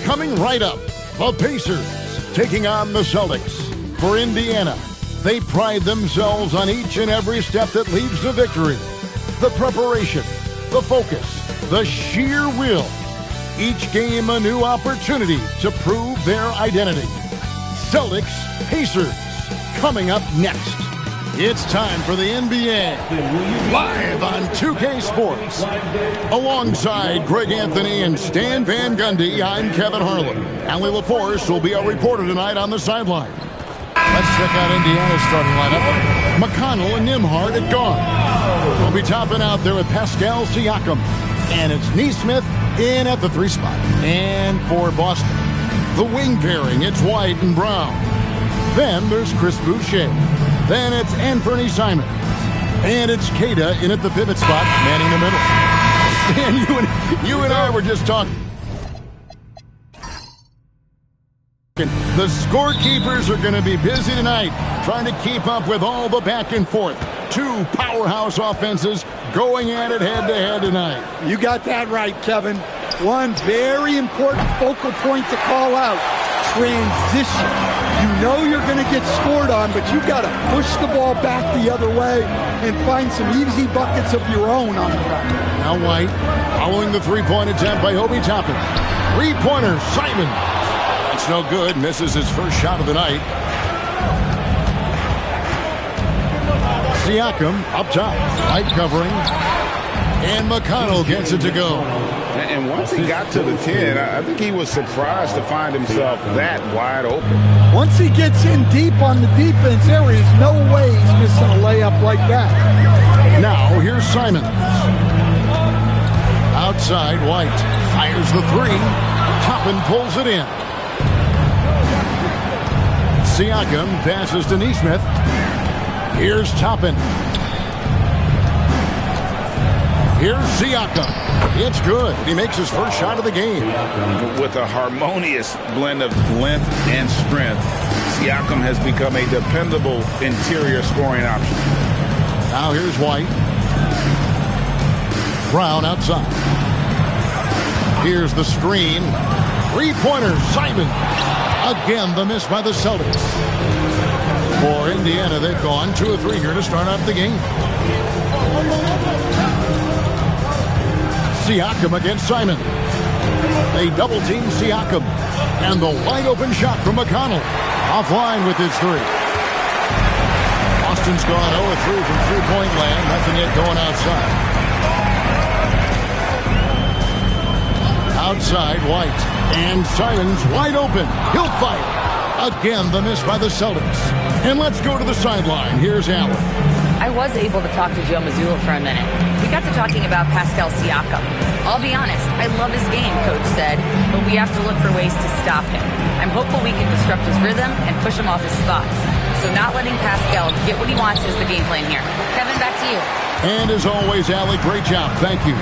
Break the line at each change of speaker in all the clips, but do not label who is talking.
Coming right up, the Pacers taking on the Celtics. For Indiana, they pride themselves on each and every step that leads to victory. The preparation, the focus, the sheer will. Each game a new opportunity to prove their identity. Celtics Pacers coming up next. It's time for the NBA live on 2K Sports. Alongside Greg Anthony and Stan Van Gundy, I'm Kevin Harlan. Allie LaForce will be our reporter tonight on the sideline. Let's check out Indiana's starting lineup. McConnell and Nembhard at guard. We'll be topping out there with Pascal Siakam. And it's Nesmith in at the 3 spot. And for Boston, the wing pairing, it's White and Brown. Then there's Chris Boucher. Then it's Anthony Simons. And it's Keita in at the pivot spot, manning the middle. And you and I were just talking. The scorekeepers are going to be busy tonight trying to keep up with all the back and forth. Two powerhouse offenses going at it head-to-head tonight.
You got that right, Kevin. One very important focal point to call out. Transition. You know you're going to get scored on, but you've got to push the ball back the other way and find some easy buckets of your own on the run.
Now White following the three-point attempt by Obi Toppin. Three-pointer, Simon. That's no good. Misses his first shot of the night. Siakam up top. White covering. And McConnell gets it to go.
And once he got to the 10, I think he was surprised to find himself that wide open.
Once he gets in deep on the defense, there is no way he's missing a layup like that.
Now, here's Simons. Outside, White fires the three. Toppin pulls it in. Siakam passes to Nesmith. Here's Toppin. Here's Siakam. It's good. He makes his first shot of the game.
With a harmonious blend of length and strength, Siakam has become a dependable interior scoring option.
Now here's White. Brown outside. Here's the screen. Three-pointer, Simon. Again, the miss by the Celtics. For Indiana, they've gone 2 of 3 here to start out the game. Siakam against Simon. They double-team Siakam. And the wide-open shot from McConnell. Offline with his three. Boston's gone 0 of 3 from three-point land. Nothing yet going outside. Outside, White. And Simons wide open. He'll fight. Again, the miss by the Celtics. And let's go to the sideline. Here's Allen.
I was able to talk to Joe Mazzulla for a minute. We got to talking about Pascal Siakam. I'll be honest, I love his game, Coach said, but we have to look for ways to stop him. I'm hopeful we can disrupt his rhythm and push him off his spots. So not letting Pascal get what he wants is the game plan here. Kevin, back to you.
And as always, Allie, great job. Thank you.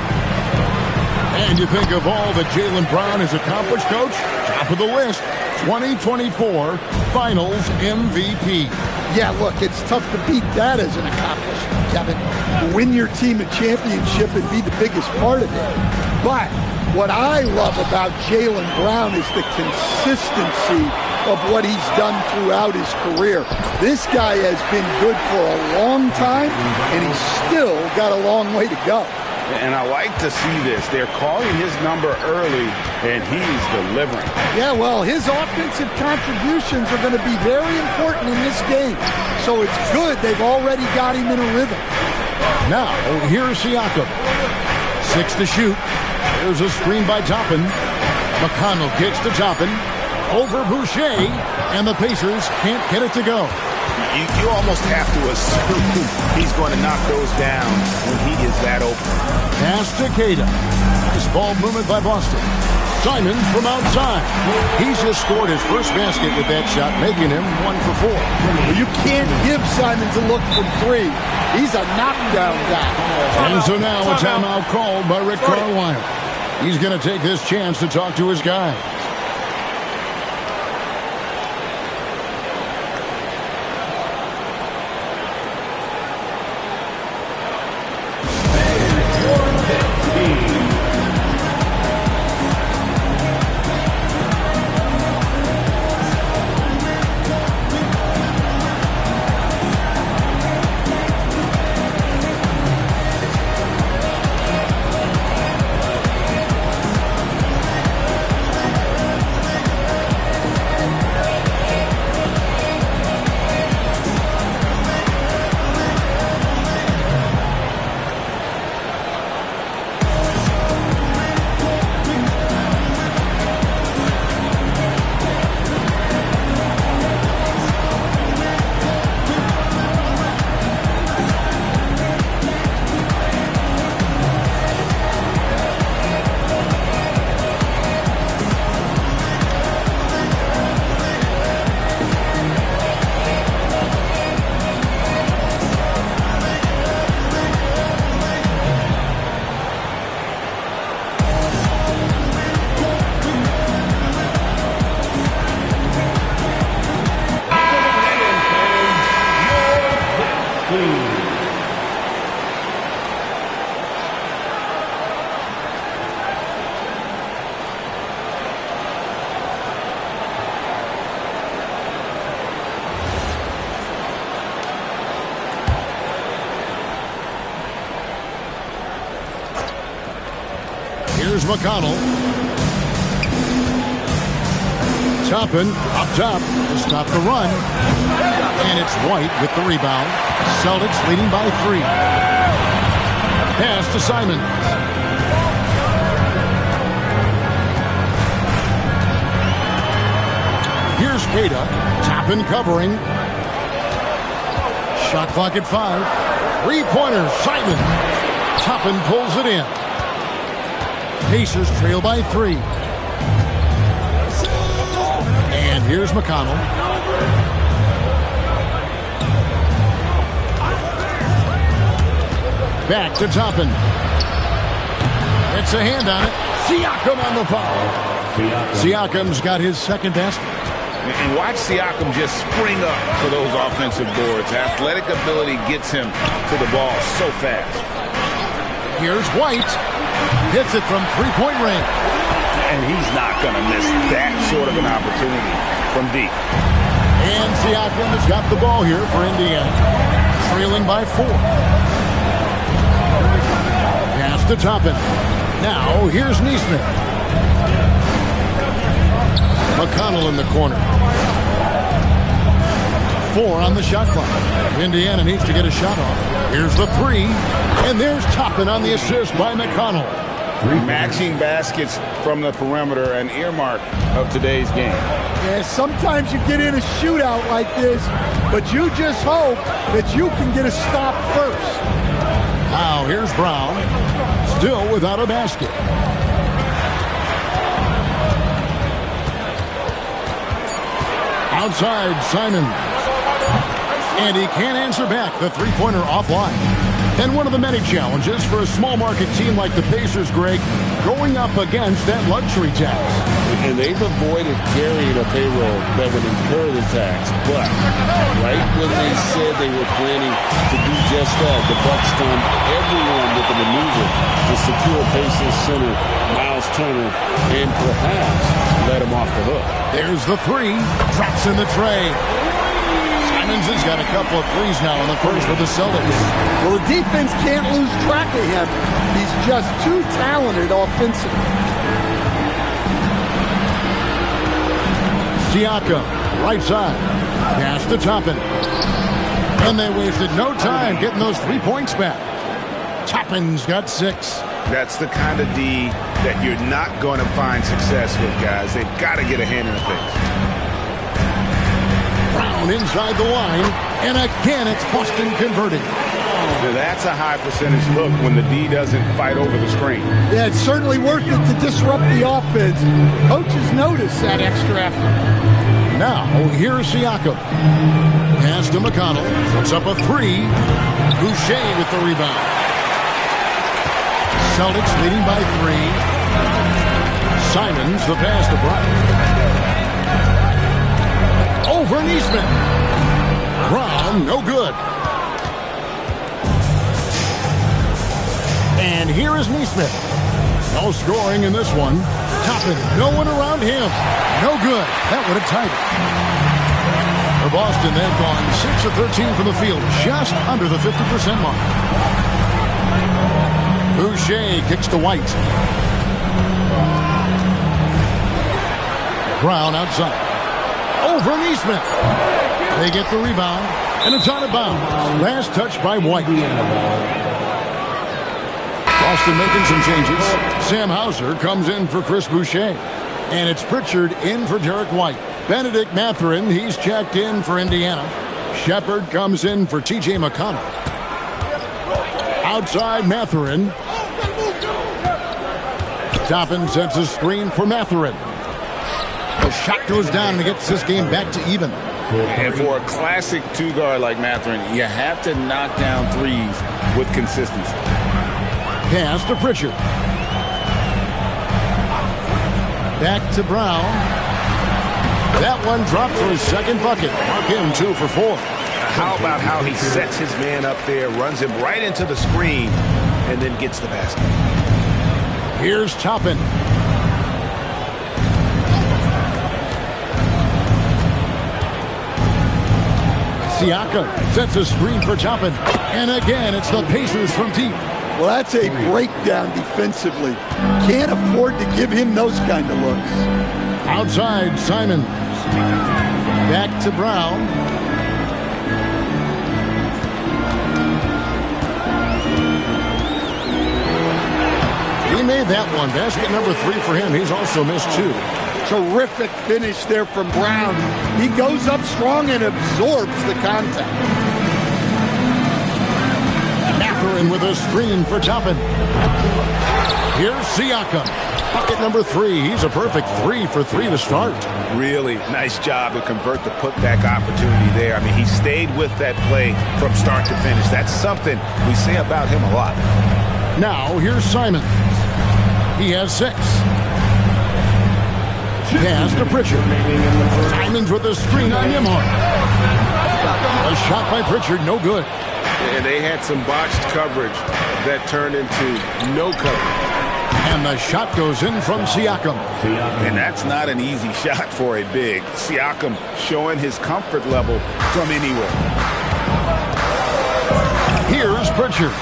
And you think of all that Jaylen Brown has accomplished, Coach? Top of the list, 2024 Finals MVP.
Yeah, look, it's tough to beat that as an accomplishment, Kevin. To win your team a championship and be the biggest part of it. But what I love about Jaylen Brown is the consistency of what he's done throughout his career. This guy has been good for a long time, and he's still got a long way to go.
And I like to see this. They're calling his number early, and he's delivering.
Yeah, well, his offensive contributions are going to be very important in this game. So it's good they've already got him in a rhythm.
Now, here's Siakam. 6 to shoot. There's a screen by Toppin. McConnell kicks to Toppin. Over Boucher, and the Pacers can't get it to go.
You almost have to assume he's going to knock those down when he is that open.
Pass to Keita. Nice ball movement by Boston. Simons from outside. He's just scored his first basket with that shot, making him 1 for 4.
Well, you can't give Simons a look from 3. He's a knockdown guy.
And so now a timeout called by Rick Carlisle. He's going to take this chance to talk to his guys. Here's McConnell. Toppin up top to stop the run. And it's White with the rebound. Celtics leading by 3. Pass to Simons. Here's Queta. Toppin covering. Shot clock at 5. 3-pointer, Simons. Toppin pulls it in. Pacers trail by 3. And here's McConnell. Back to Toppin. It's a hand on it. Siakam on the foul. Siakam's got his second basket.
And watch Siakam just spring up for those offensive boards. Athletic ability gets him to the ball so fast.
Here's White. Hits it from three-point range.
And he's not going to miss that sort of an opportunity from deep.
And Siakam has got the ball here for Indiana. Trailing by 4. Pass to Toppin. Now, here's Neesmith. McConnell in the corner. 4 on the shot clock. Indiana needs to get a shot off. Here's the 3. And there's Toppin on the assist by McConnell.
Matching baskets from the perimeter, an earmark of today's game.
Yeah, sometimes you get in a shootout like this, but you just hope that you can get a stop first.
Now here's Brown. Still without a basket. Outside, Simons. And he can't answer back. The three-pointer offline. And one of the many challenges for a small market team like the Pacers, Greg, going up against that luxury tax.
And they've avoided carrying a payroll that would incur the tax. But right when they said they were planning to do just that, the Bucks stunned everyone with the maneuver to secure Pacers center Miles Turner and perhaps let him off the hook.
There's the 3. Drops in the tray. Simons has got a couple of threes now in the first for the Celtics.
Well, the defense can't lose track of him. He's just too talented offensively.
Siakam, right side. Pass to Toppin. And they wasted no time getting those 3 points back. Toppin's got 6.
That's the kind of D that you're not going to find success with, guys. They've got to get a hand in the face.
Brown inside the line, and again it's Boston converting.
Now that's a high percentage look when the D doesn't fight over the screen.
Yeah, it's certainly worth it to disrupt the offense. Coaches notice that extra effort.
Now, here's Siakam. Pass to McConnell. Puts up a 3. Boucher with the rebound. Celtics leading by 3. Simons, the pass to Brown. Over Neesmith. Brown, no good. And here is Neesmith. No scoring in this one. Toppin, no one around him. No good. That would have tied it. For Boston, they've gone 6 of 13 from the field, just under the 50% mark. Boucher kicks to White. Brown outside. Over Neesmith. They get the rebound, and it's out of bounds. Last touch by White. Boston making some changes. Sam Hauser comes in for Chris Boucher. And it's Pritchard in for Derek White. Benedict Mathurin, he's checked in for Indiana. Shepard comes in for T.J. McConnell. Outside Mathurin. Toppin sets a screen for Mathurin. The shot goes down and gets this game back to even.
And for a classic two-guard like Mathurin, you have to knock down threes with consistency.
Pass to Pritchard. Back to Brown. That one dropped for his second bucket. Mark him 2 for 4.
How about how he sets his man up there, runs him right into the screen, and then gets the basket.
Here's Toppin. Siakam sets a screen for Toppin. And again, it's the Pacers from deep.
Well, that's a breakdown defensively. Can't afford to give him those kind of looks.
Outside, Simons. Back to Brown. He made that one. Basket number 3 for him. He's also missed 2.
Terrific finish there from Brown. He goes up strong and absorbs the contact.
Mathurin with a screen for Toppin. Here's Siakam. Bucket number 3. He's a perfect 3 for 3 to start.
Really nice job to convert the putback opportunity there. I mean, he stayed with that play from start to finish. That's something we say about him a lot.
Now, here's Simons. He has 6. Pass to Pritchard. Simons with a screen on Nimhart. A shot by Pritchard, no good.
And they had some botched coverage that turned into no coverage.
And the shot goes in from Siakam.
And that's not an easy shot for a big. Siakam showing his comfort level from anywhere.
Here's Pritchard.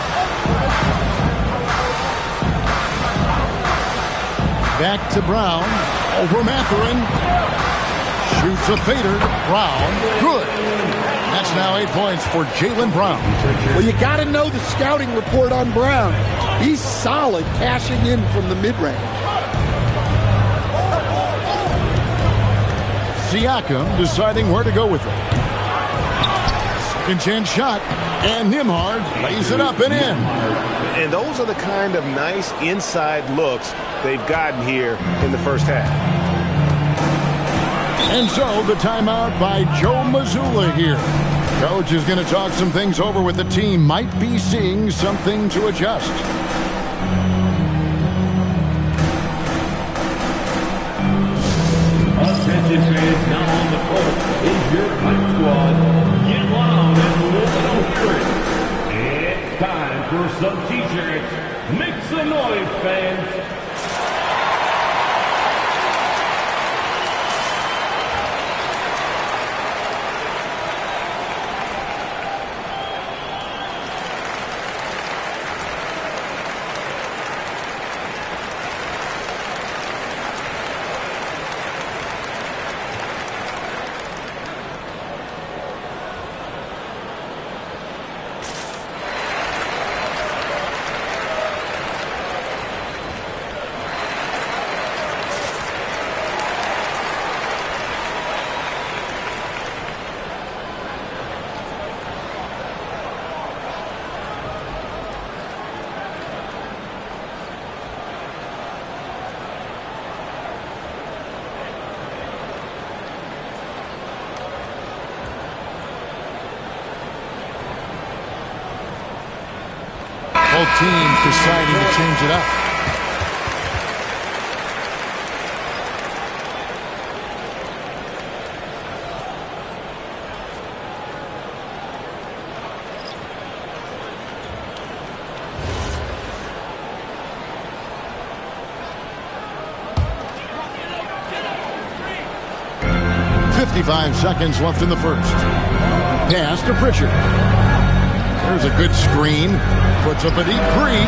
Back to Brown. Over Mathurin. Shoots a fader. Brown. Good. That's now 8 points for Jaylen Brown.
Well, you got to know the scouting report on Brown. He's solid cashing in from the mid-range.
Siakam deciding where to go with it. Second chance shot. And Nimhard lays it up and in.
And those are the kind of nice inside looks they've gotten here in the first half.
And so the timeout by Joe Mazzulla here. Coach is going to talk some things over with the team. Might be seeing something to adjust.
Attention fans, now on the court is your hype squad. Get loud and let's hear it. It's time for some t-shirts. Make some noise, fans.
Both teams deciding to change it up. .55 seconds left in the first. Pass to Pritchard. There's a good screen. Puts up a deep 3.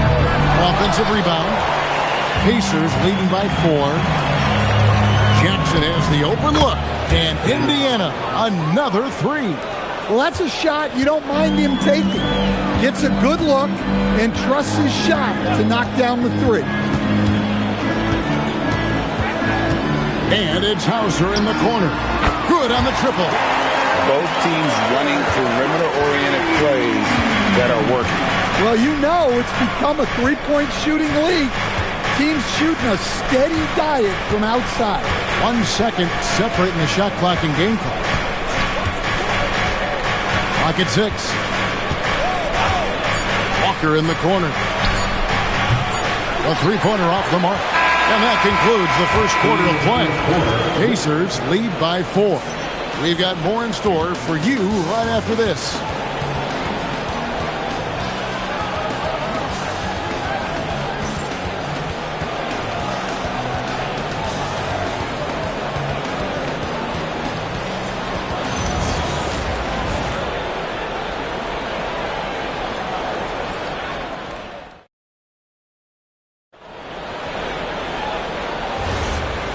Offensive rebound. Pacers leading by 4. Jackson has the open look. And Indiana, another 3.
Well, that's a shot you don't mind him taking. Gets a good look and trusts his shot to knock down the 3.
And it's Hauser in the corner. Good on the triple.
Both teams running perimeter-oriented plays that are working.
Well, you know it's become a three-point shooting league. Teams shooting a steady diet from outside.
1 second separating the shot clock and game clock. Clock at 6. Walker in the corner. A three-pointer off the mark. And that concludes the first quarter of play. Pacers lead by 4. We've got more in store for you right after this.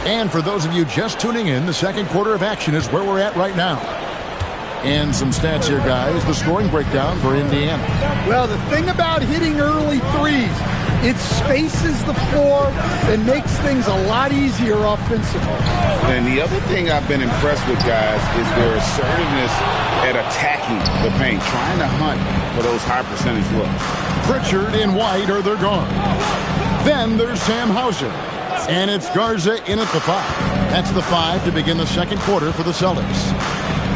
And for those of you just tuning in, the second quarter of action is where we're at right now. And some stats here, guys. The scoring breakdown for Indiana.
Well, the thing about hitting early threes, it spaces the floor and makes things a lot easier offensively.
And the other thing I've been impressed with, guys, is their assertiveness at attacking the paint, trying to hunt for those high percentage looks.
Pritchard and White are their guards. Then there's Sam Hauser. And it's Garza in at the 5. That's the 5 to begin the second quarter for the Celtics.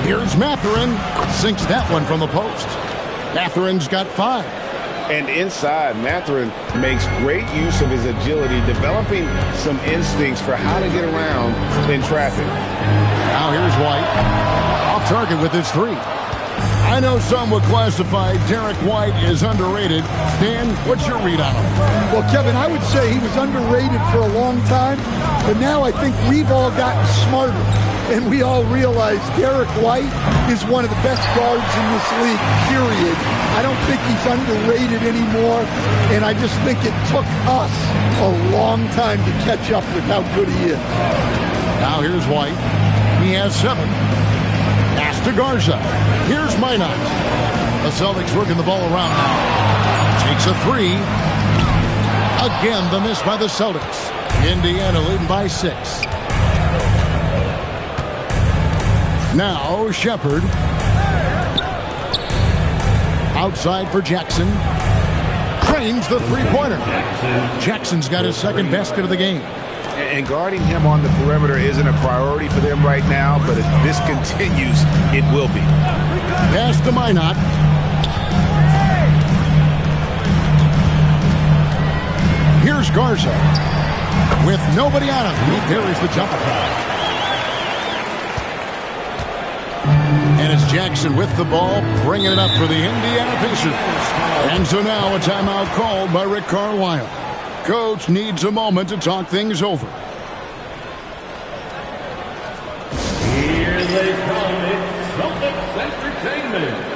Here's Mathurin. Sinks that one from the post. Mathurin's got 5.
And inside, Mathurin makes great use of his agility, developing some instincts for how to get around in traffic.
Now here's White. Off target with his 3. I know some would classify Derek White as underrated. Stan, what's your read on him?
Well, Kevin, I would say he was underrated for a long time, but now I think we've all gotten smarter, and we all realize Derek White is one of the best guards in this league, period. I don't think he's underrated anymore, and I just think it took us a long time to catch up with how good he is.
Now here's White. He has 7. Pass to Garza. Here's Minot. The Celtics working the ball around now. Takes a 3. Again, the miss by the Celtics. Indiana leading by 6. Now Shepard. Outside for Jackson. Trains the three-pointer. Jackson's got his second basket of the game.
And guarding him on the perimeter isn't a priority for them right now, but if this continues, it will be.
Pass to Minot. Here's Garza. With nobody on him, he parries the jumper. And it's Jackson with the ball, bringing it up for the Indiana Pacers. And so now a timeout called by Rick Carlisle. Coach needs a moment to talk things over.
Here they come. It's Celtics Entertainment.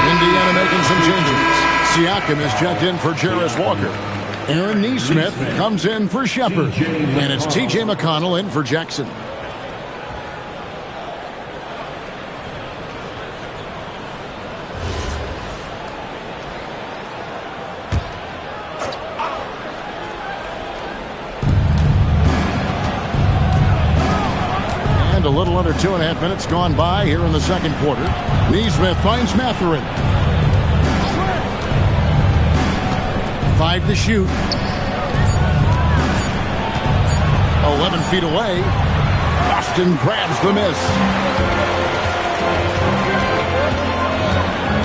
Indiana making some changes. Siakam is checked in for Jarris Walker. Aaron Nesmith comes in for Shepard. And it's T.J. McConnell in for Jackson. A little under 2.5 minutes gone by here in the second quarter. Nesmith finds Mathurin. 5 to shoot. 11 feet away. Boston grabs the miss.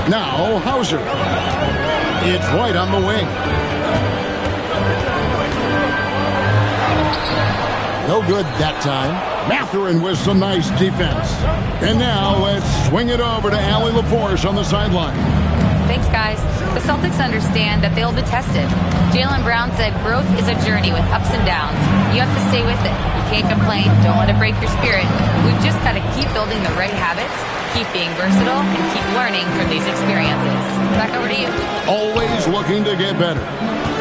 Now Hauser. It's White on the wing. No good that time. Mathurin with some nice defense. And now let's swing it over to Allie LaForce on the sideline.
Thanks, guys. The Celtics understand that they'll be tested. Jaylen Brown said growth is a journey with ups and downs. You have to stay with it. You can't complain. Don't let it break your spirit. We've just got to keep building the right habits, keep being versatile, and keep learning from these experiences. Back over to you.
Always looking to get better.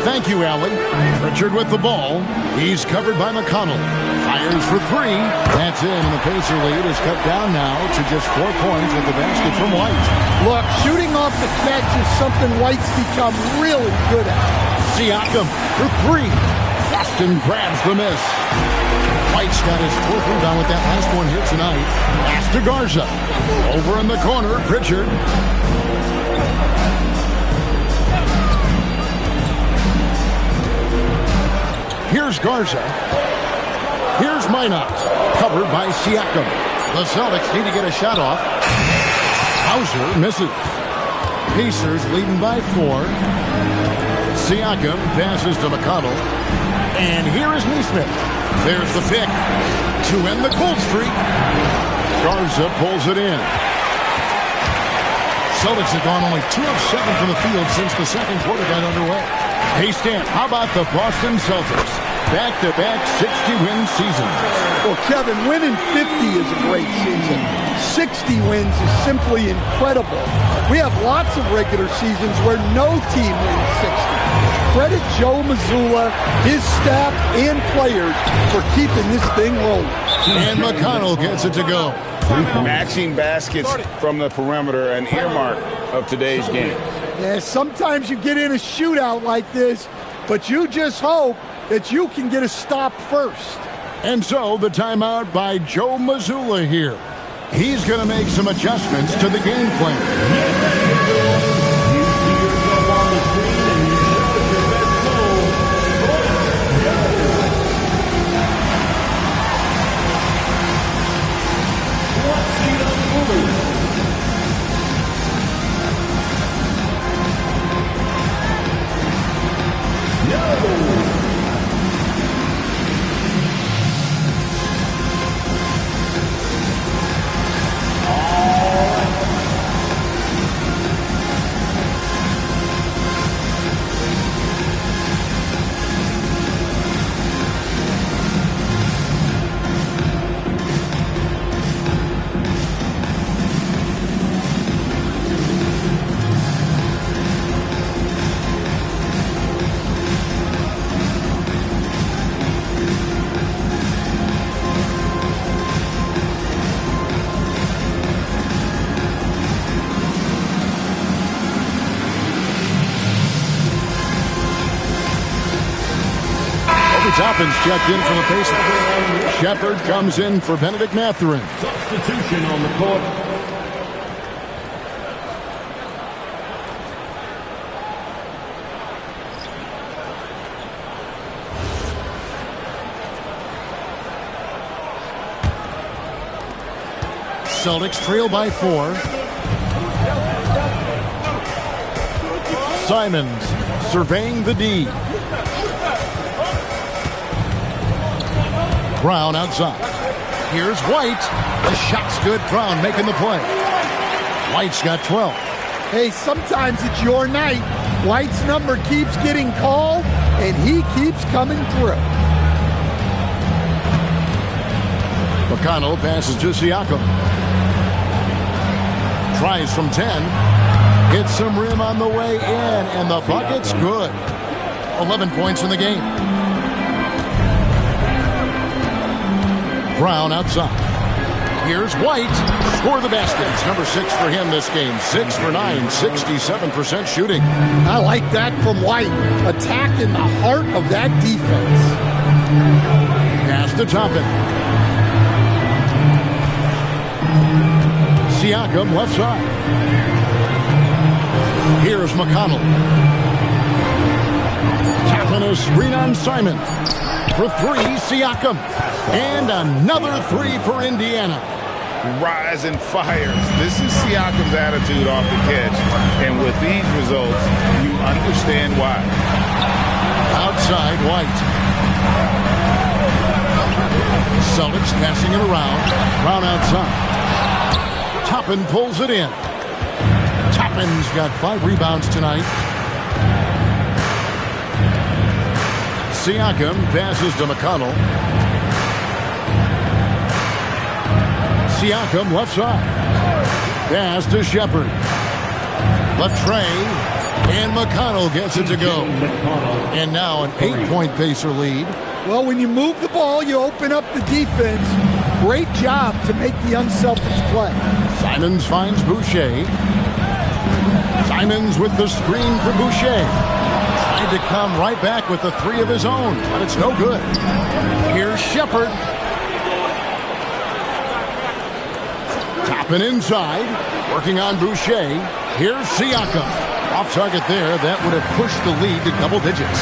Thank you, Allie. Pritchard with the ball. He's covered by McConnell. Fires for 3. That's in, and the Pacer lead is cut down now to just 4 points with the basket from White.
Look, shooting off the catch is something White's become really good at.
Siakam for three. Boston grabs the miss. White's got his fourth rebound with that last one here tonight. Pass to Garza. Over in the corner, Pritchard. Here's Garza. Here's Minot. Covered by Siakam. The Celtics need to get a shot off. Hauser misses. Pacers leading by 4. Siakam passes to McConnell. And here is Neesmith. There's the pick to end the cold streak. Garza pulls it in. Celtics have gone only 2 of 7 from the field since the second quarter got underway. Hey, Stan, how about the Boston Celtics? Back-to-back 60-win seasons.
Well, Kevin, winning 50 is a great season. 60 wins is simply incredible. We have lots of regular seasons where no team wins 60. Credit Joe Mazzulla, his staff, and players for keeping this thing rolling.
And McConnell gets it to go.
Matching baskets from the perimeter, an earmark of today's game.
Yeah, sometimes you get in a shootout like this, but you just hope that you can get a stop first.
And so the timeout by Joe Mazzulla here. He's going to make some adjustments to the game plan. Toppin's checked in from the Pacers. Shepard comes in for Benedict Mathurin.
Substitution on the court.
Celtics trail by 4. Simons surveying the D. Brown outside. Here's White. The shot's good. Brown making the play. White's got 12.
Hey, sometimes it's your night. White's number keeps getting called, and he keeps coming through.
McConnell passes to Siakam. Tries from 10. Hits some rim on the way in, and the bucket's good. 11 points in the game. Brown outside. Here's White. Score the baskets. Number 6 for him this game. 6 for 9. 67% shooting.
I like that from White. Attack in the heart of that defense.
Pass to Toppin. Siakam left side. Here's McConnell. Toppin a screen on Simon. For 3, Siakam. And another 3 for Indiana.
Rise and fires. This is Siakam's attitude off the catch. And with these results, you understand why.
Outside, White. Celtics passing it around. Brown outside. Toppin pulls it in. Toppin's got 5 rebounds tonight. Siakam passes to McConnell. Siakam left side. Pass to Shepard. Left tray. And McConnell gets it to go. And now an 8-point Pacer lead.
Well, when you move the ball, you open up the defense. Great job to make the unselfish play.
Simons finds Boucher. Simons with the screen for Boucher. Tried to come right back with the three of his own, but it's no good. Here's Shepard. Topping inside, working on Boucher. Here's Siakam. Off target there. That would have pushed the lead to double digits.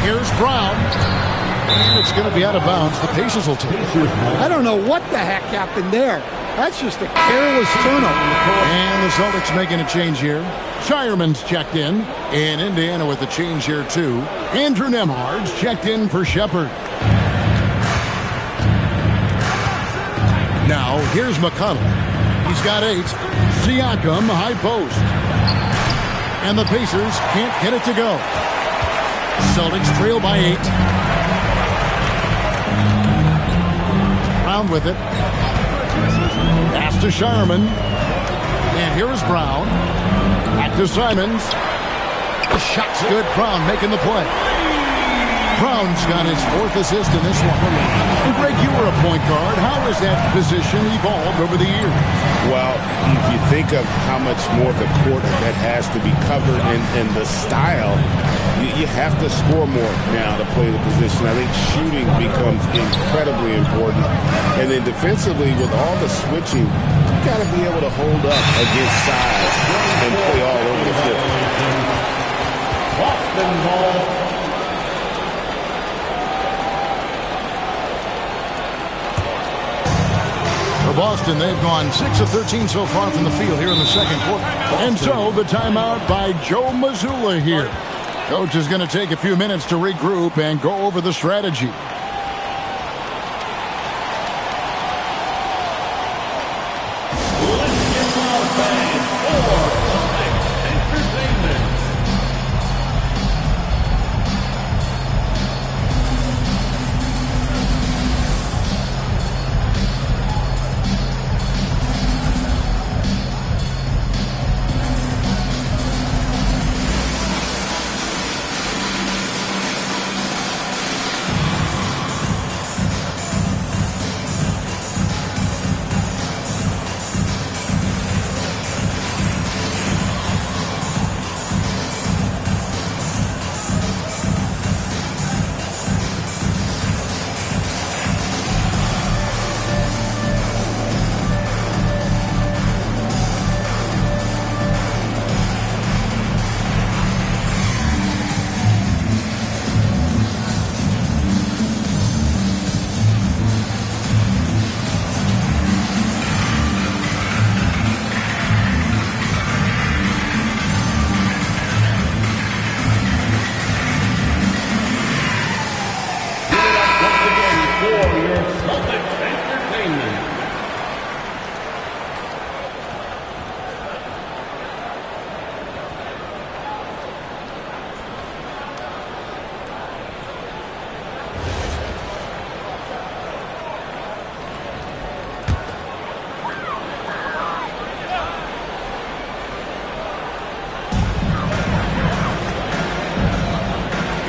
Here's Brown. And it's going to be out of bounds. The Pacers will take it.
I don't know what the heck happened there. That's just a careless turnover.
And the Celtics making a change here. Shireman's checked in. And Indiana with a change here, too. Andrew Nembhard's checked in for Shepard. Now, here's McConnell. He's got 8. Siakam, high post. And the Pacers can't get it to go. Celtics trail by 8. Brown with it. Pass to Shireman. And here is Brown. Back to Simons. The shot's good. Brown making the play. Brown's got his 4th assist in this one. And Greg, you were a point guard. How has that position evolved over the years?
Well, if you think of how much more of the court that has to be covered and the style, you have to score more now to play the position. I think shooting becomes incredibly important. And then defensively, with all the switching, you got to be able to hold up against size and play all over the floor.
Boston ball.
For Boston, they've gone 6 of 13 so far from the field here in the second quarter. And so the timeout by Joe Mazzulla here. Coach is going to take a few minutes to regroup and go over the strategy.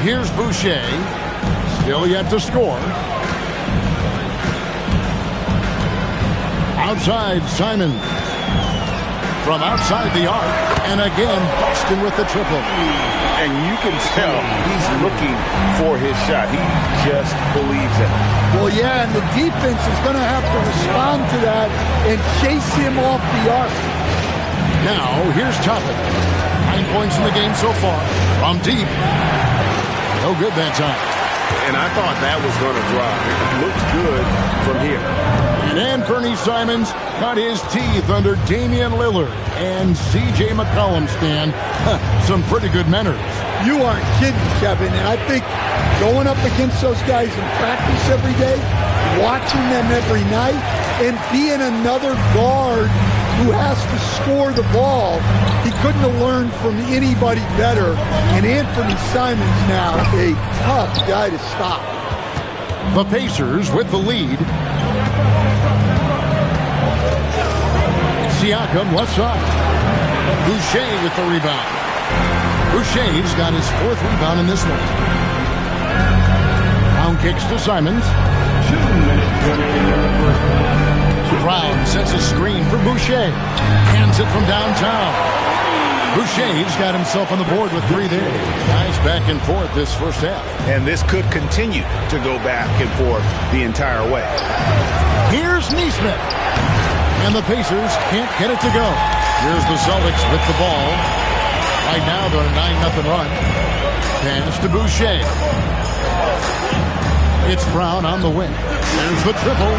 Here's Boucher. Still yet to score. Outside, Simon. From outside the arc. And again, Boston with the triple.
And you can tell he's looking for his shot. He just believes it.
Well, yeah, and the defense is going to have to respond to that and chase him off the arc.
Now, here's Toppin. 9 points in the game so far. From deep. No good that time.
And I thought that was going to drop. It looked good from here.
And Anthony Simons cut his teeth under Damian Lillard and C.J. McCollum, Stan. Some pretty good manners.
You aren't kidding, Kevin. And I think going up against those guys in practice every day, watching them every night, and being another guard who has to score the ball, he couldn't have learned from anybody better. And Anthony Simons now a tough guy to stop.
The Pacers with the lead. Siakam left side. Boucher with the rebound. Boucher's got his 4th rebound in this one. Brown kicks to Simons.
2 minutes remaining in the first half.
Brown sets a screen for Boucher. Hands it from downtown. Boucher's got himself on the board with 3 there. Nice back and forth this first half.
And this could continue to go back and forth the entire way.
Here's Neesmith. And the Pacers can't get it to go. Here's the Celtics with the ball. Right now they're on a 9-0 run. Pass to Boucher. It's Brown on the wing. There's the triple.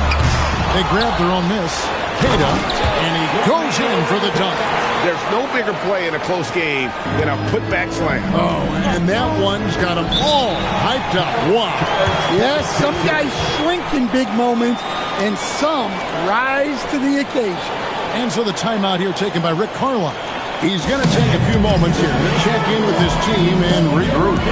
They grab their own miss. Queta, and he goes in for the dunk.
There's no bigger play in a close game than a putback slam.
Oh, and that one's got them all hyped up. Wow.
Yes, some guys shrink in big moments, and some rise to the occasion.
And so the timeout here taken by Rick Carlisle. He's going to take a few moments here to check in with his team and regroup.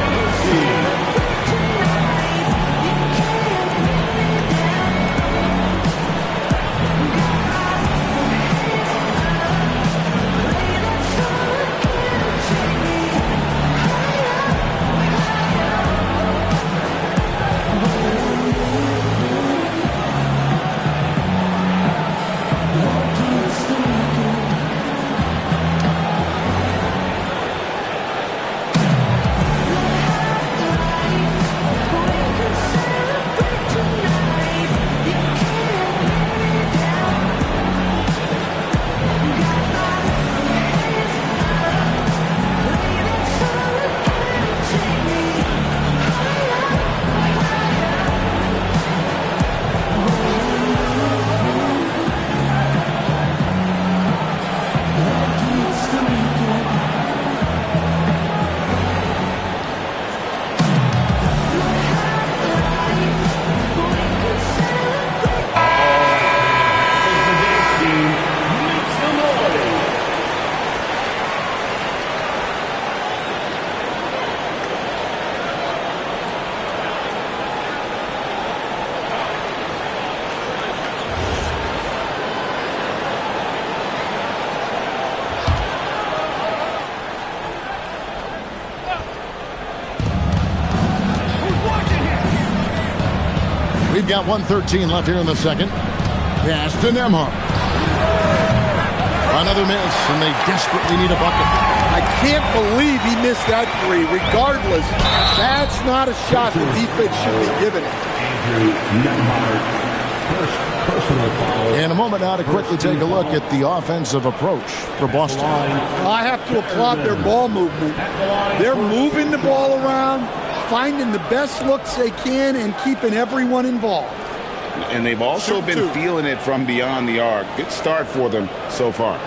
We've got 1:13 left here in the second. Pass to Nembhard. Another miss, and they desperately need a bucket.
I can't believe he missed that 3. Regardless, that's not a shot the defense should be giving it.
In a moment now to quickly take a look at the offensive approach for Boston.
I have to applaud their ball movement. They're moving the ball around, finding the best looks they can, and keeping everyone involved.
And they've also been feeling it from beyond the arc. Good start for them so far.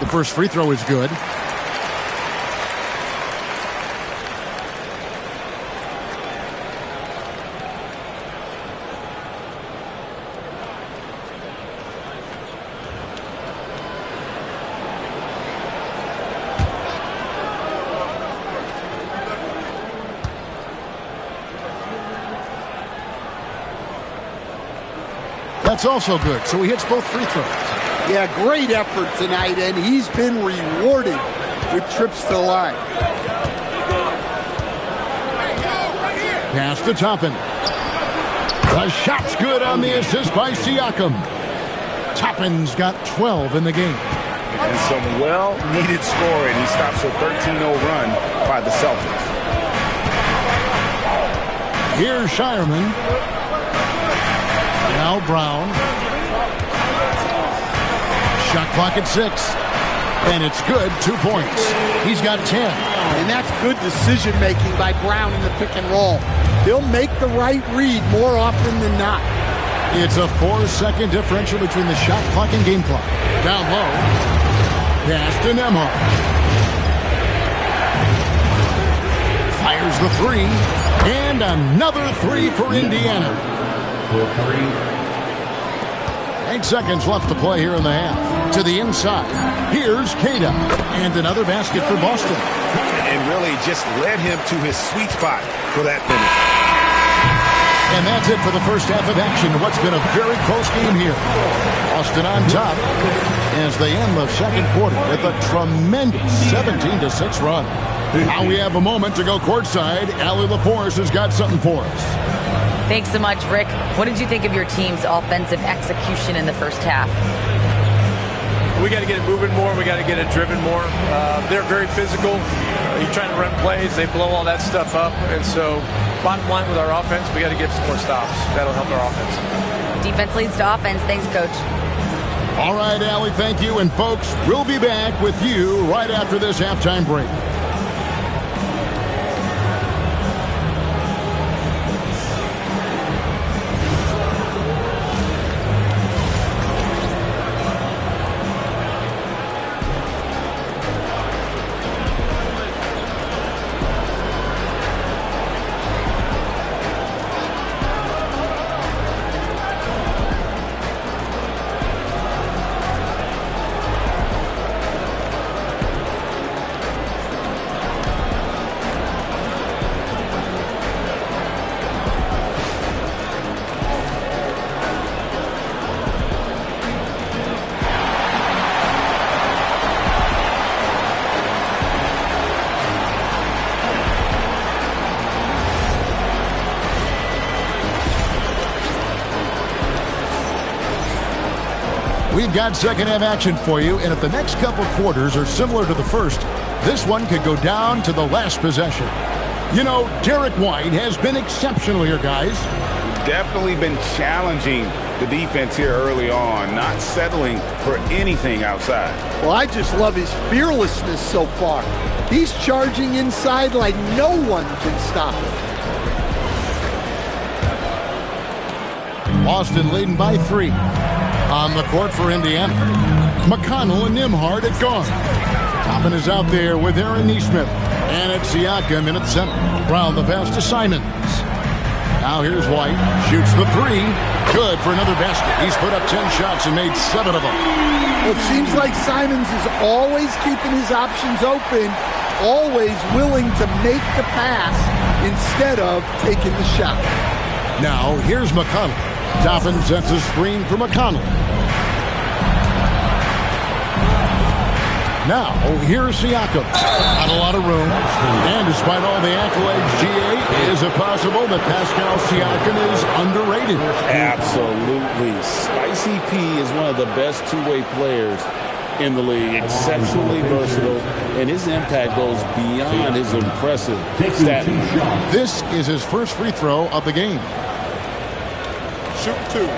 The first free throw is good. That's also good. So he hits both free throws.
Yeah, great effort tonight, and he's been rewarded with trips to the line.
Pass to Toppin. The shot's good on the assist by Siakam. Toppin's got 12 in the game.
And some well-needed scoring. He stops a 13-0 run by the Celtics.
Here's Shireman. Now Brown. Shot clock at 6. And it's good. 2 points. He's got 10.
And that's good decision-making by Brown in the pick and roll. He'll make the right read more often than not.
It's a 4-second differential between the shot clock and game clock. Down low. Pass to Nembhard. Fires the 3. And another 3 for Indiana. 8 seconds left to play here in the half. To the inside. Here's Queta. And another basket for Boston.
And really just led him to his sweet spot for that finish.
And that's it for the first half of action. What's been a very close game here. Boston on top as they end the second quarter with a tremendous 17-6 run. Now we have a moment to go courtside. Allie LaForce has got something for us.
Thanks so much, Rick. What did you think of your team's offensive execution in the first half?
We got to get it moving more. We got to get it driven more. They're very physical. You're trying to run plays. They blow all that stuff up. And so bottom line with our offense, we got to get some more stops. That'll help our offense.
Defense leads to offense. Thanks, Coach.
All right, Allie, thank you. And, folks, we'll be back with you right after this halftime break. We've got second half action for you, and if the next couple quarters are similar to the first, this one could go down to the last possession. You know, Derek White has been exceptional here, guys.
Definitely been challenging the defense here early on, not settling for anything outside.
Well, I just love his fearlessness so far. He's charging inside like no one can stop him.
Boston leading by 3. On the court for Indiana, McConnell and Nembhard at guard. Toppin is out there with Aaron Nesmith. And it's Siakam in at center. Brown the pass to Simons. Now here's White. Shoots the 3. Good for another basket. He's put up 10 shots and made 7 of them.
Well, it seems like Simons is always keeping his options open, always willing to make the pass instead of taking the shot.
Now here's McConnell. Toppin sets a screen for McConnell. Now, here's Siakam. Not a lot of room. And despite all the accolades, GA, is it possible that Pascal Siakam is underrated?
Absolutely. Spicy P is one of the best two-way players in the league. Exceptionally versatile, and his impact goes beyond his impressive stat.
This is his first free throw of the game.
Shoot 2.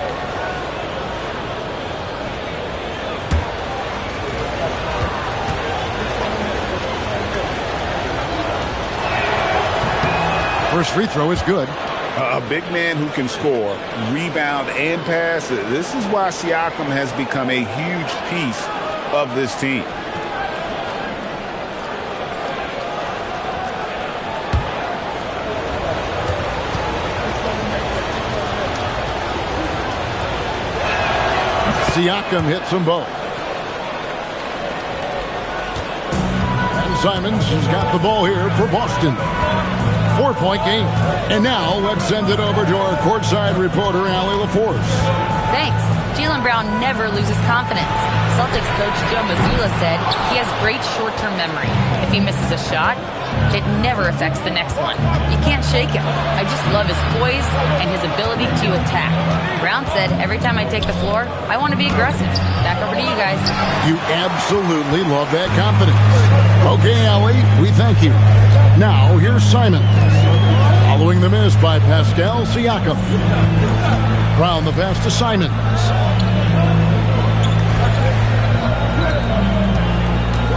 First free throw is good.
A big man who can score, rebound, and pass. This is why Siakam has become a huge piece of this team.
Siakam hits them both. And Simons has got the ball here for Boston. 4-point game. And now let's send it over to our courtside reporter, Allie LaForce.
Thanks. Jaylen Brown never loses confidence. Celtics coach Joe Mazzulla said he has great short-term memory. If he misses a shot, it never affects the next one. You can't shake him. I just love his poise and his ability to attack. Brown said, every time I take the floor, I want to be aggressive. Back over to you guys.
You absolutely love that confidence. Okay, Allie, we thank you. Now, here's Simons. Following the miss by Pascal Siakam. Brown the pass to Simons.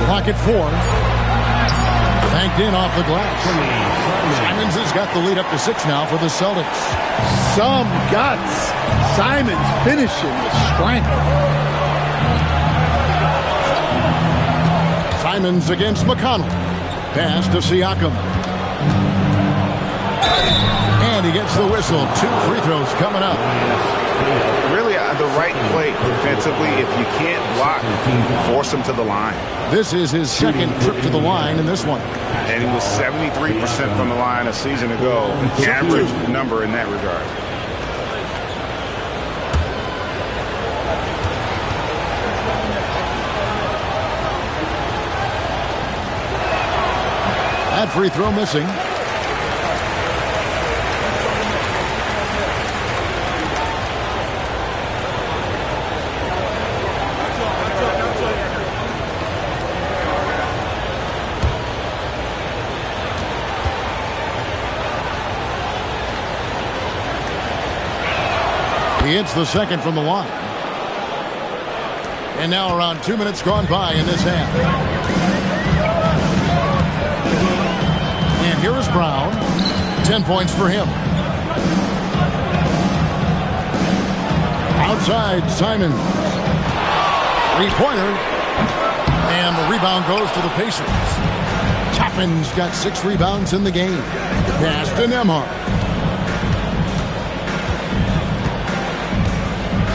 Clock at 4. Banked in off the glass. Simons has got the lead up to 6 now for the Celtics.
Some guts. Simons finishing with strength.
Simons against McConnell. Pass to Siakam. And he gets the whistle. 2 free throws coming up.
Really, the right play defensively. If you can't block, force him to the line.
This is his second trip to the line in this one.
And he was 73% from the line a season ago. An average number in that regard.
That free throw missing. He hits the second from the line. And now around 2 minutes gone by in this half. And here is Brown. 10 points for him. Outside, Simons. Three-pointer. And the rebound goes to the Pacers. Toppin's got 6 rebounds in the game. Pass to Nembhard.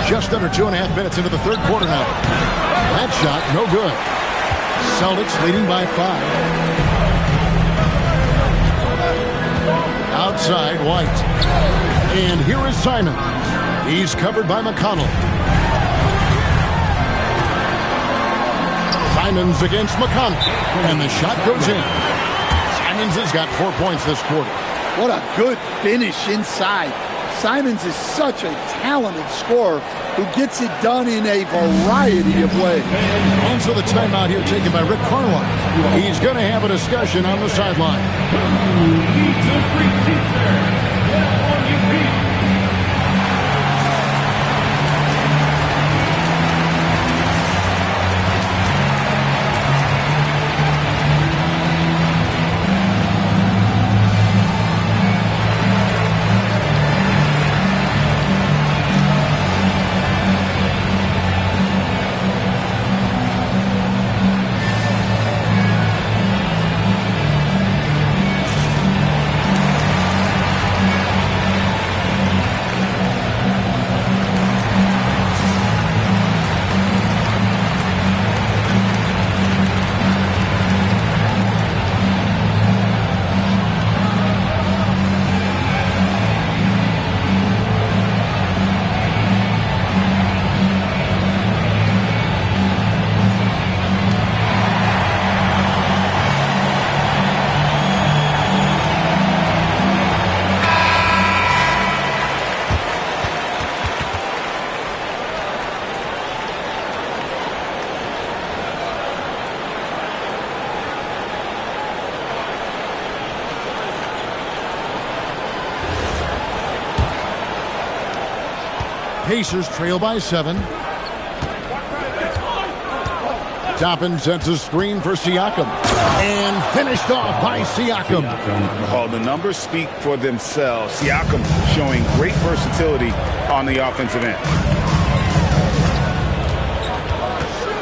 Just under 2.5 minutes into the third quarter now. That shot, no good. Celtics leading by 5. Outside, White. And here is Simons. He's covered by McConnell. Simons against McConnell. And the shot goes in. Simons has got 4 points this quarter.
What a good finish inside. Simons is such a talented scorer who gets it done in a variety of ways.
And so the timeout here taken by Rick Carlisle. He's going to have a discussion on the sideline. Pacers trail by 7. Toppin sets a screen for Siakam. And finished off by Siakam.
Oh, the numbers speak for themselves. Siakam showing great versatility on the offensive end.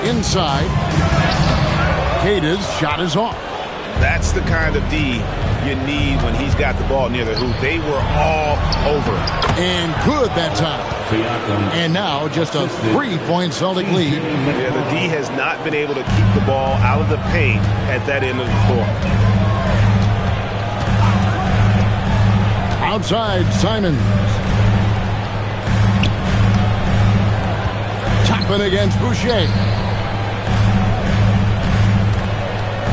Inside. Keita's shot is off.
That's the kind of D you need when he's got the ball near the hoop. They were all over.
And good that time. And now just a 3-point Celtic lead.
Yeah, the D has not been able to keep the ball out of the paint at that end of the floor.
Outside, Simons. Toppin against Boucher.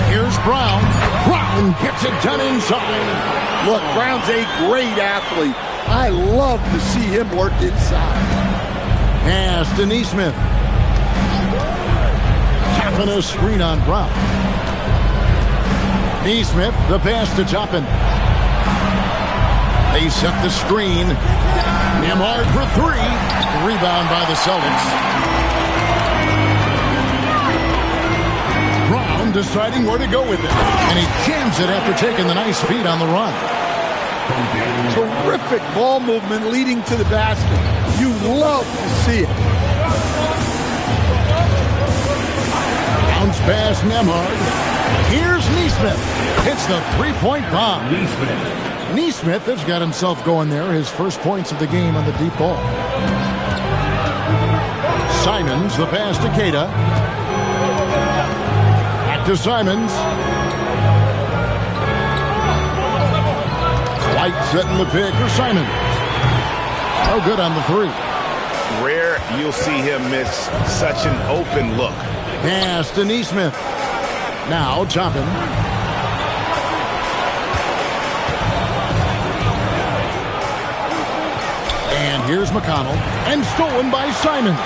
Here's Brown. Brown gets it done inside.
Look, Brown's a great athlete. I love to see him work inside.
Pass to Nesmith. Toppin a screen on Brown. Nesmith, the pass to Toppin. They set the screen. Nembhard for 3. Rebound by the Celtics. Brown deciding where to go with it. And he jams it after taking the nice feed on the run.
Terrific ball movement leading to the basket. You love to see it.
Bounce pass Nembhard. Here's Nesmith. Hits the 3-point bomb. Nesmith has got himself going there. His first points of the game on the deep ball. Simons, the pass to Keita. Back to Simons. White setting the pick for Simons. Oh, good on the 3.
Rare you'll see him miss such an open look.
Pass to Nesmith. Now Toppin. And here's McConnell. And stolen by Simons.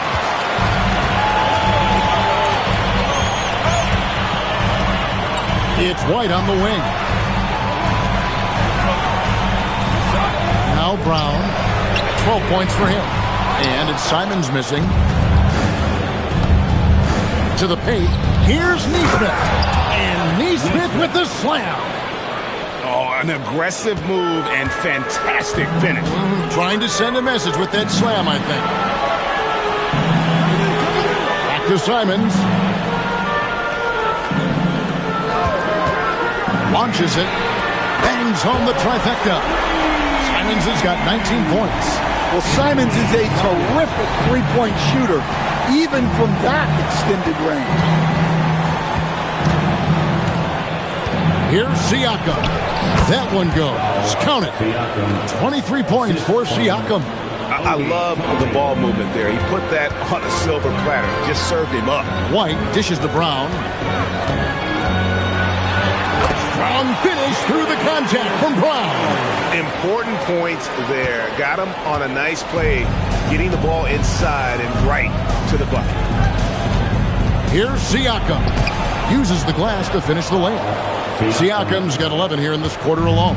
It's White on the wing. Now Brown. 12 points for him. And it's Simons missing. To the paint. Here's Neesmith. And Neesmith with the slam.
Oh, an aggressive move and fantastic finish.
Trying to send a message with that slam, I think. Back to Simons. Launches it. Bangs home the trifecta. Simons has got 19 points.
Well, Simons is a terrific three-point shooter, even from that extended range.
Here's Siakam. That one goes. Count it. 23 points for Siakam.
I love the ball movement there. He put that on a silver platter. Just served him up.
White dishes to Brown. Strong finish through the contact from Brown.
Important points there. Got him on a nice play, getting the ball inside and right to the bucket.
Here's Siakam. Uses the glass to finish the layup. Siakam's got 11 here in this quarter alone.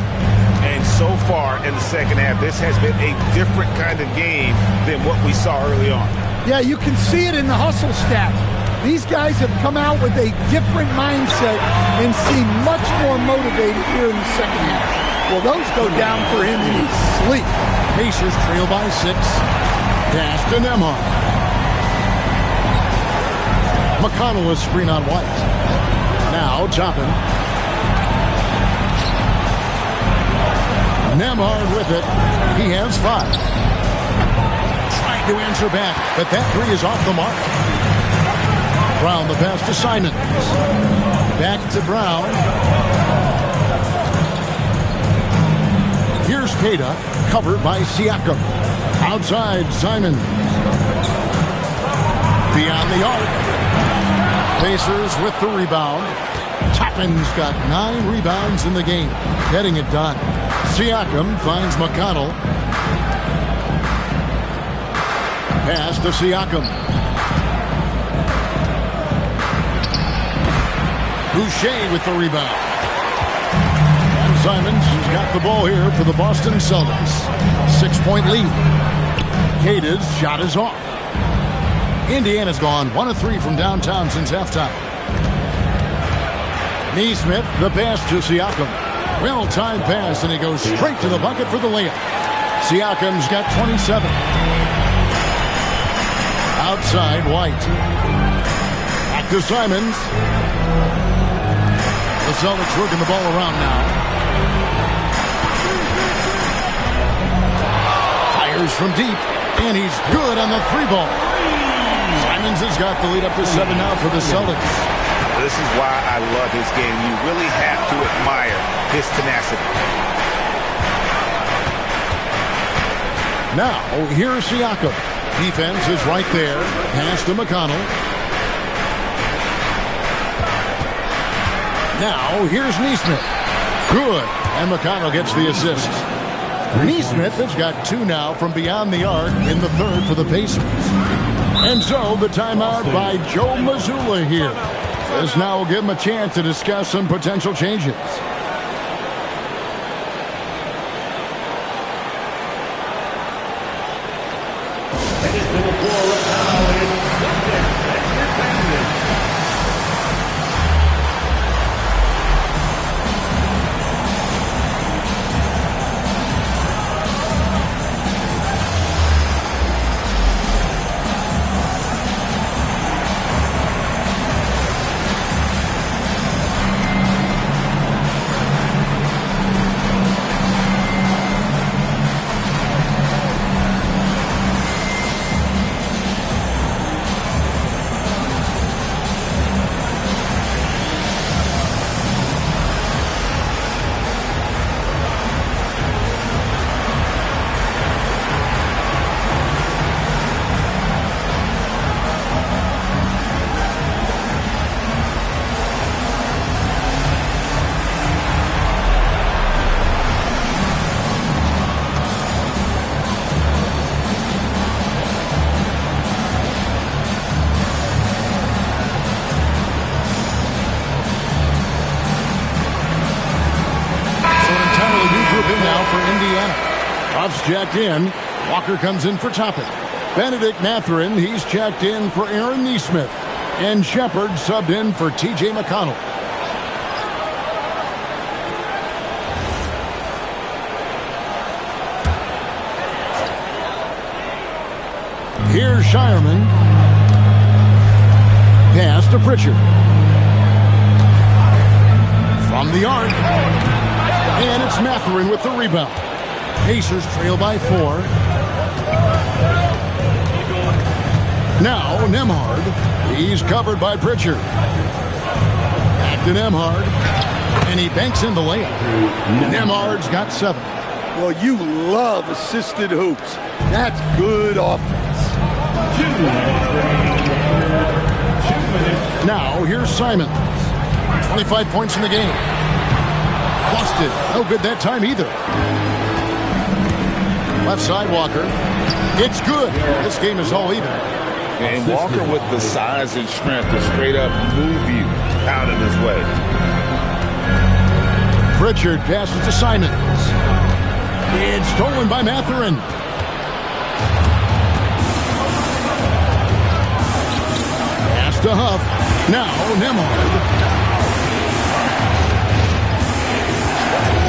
And so far in the second half, this has been a different kind of game than what we saw early on.
Yeah, you can see it in the hustle stats. These guys have come out with a different mindset and seem much more motivated here in the second half. Well, those go down for him in his sleep.
Pacers trail by 6. Pass to Nembhard. McConnell is screen on White. Now Toppin. Nembhard with it. He has 5. Trying to answer back, but that 3 is off the mark. Brown the pass to Simons. Back to Brown. Here's Queta, covered by Siakam. Outside, Simons. Beyond the arc. Pacers with the rebound. Toppin's got 9 rebounds in the game. Getting it done. Siakam finds McConnell. Pass to Siakam. Boucher with the rebound. And Simons has got the ball here for the Boston Celtics. 6-point lead. Queta's shot is off. Indiana's gone 1 of 3 from downtown since halftime. Neesmith, the pass to Siakam. Well-timed pass, and he goes straight to the bucket for the layup. Siakam's got 27. Outside, White. Back to Simons. The Celtics working the ball around now. Fires from deep, and he's good on the 3-ball. Simons has got the lead up to 7 now for the Celtics.
This is why I love his game. You really have to admire his tenacity.
Now, here's Siakam. Defense is right there. Pass to McConnell. Now, here's Neesmith. Good. And McConnell gets the assist. Neesmith has got 2 now from beyond the arc in the 3rd for the Pacers. And so, the timeout by Joe Mazzulla here. This now will give him a chance to discuss some potential changes. Now for Indiana. Buffs jacked in. Walker comes in for Toppin. Benedict Mathurin, he's checked in for Aaron Neesmith. And Shepard subbed in for T.J. McConnell. Here's Shireman. Pass to Pritchard. From the arc. And it's Mathurin with the rebound. Pacers trail by 4. Now Nembhard. He's covered by Pritchard. Back to Nembhard. And he banks in the layup. Nembhard's got 7.
Well, you love assisted hoops. That's good offense.
Now here's Simons. 25 points in the game. Busted. No good that time either. Left side Walker. It's good. This game is all even.
And Walker with the size and strength to straight up move you out of his way.
Pritchard passes to Simons. It's stolen by Mathurin. Pass to Huff. Now Nembhard.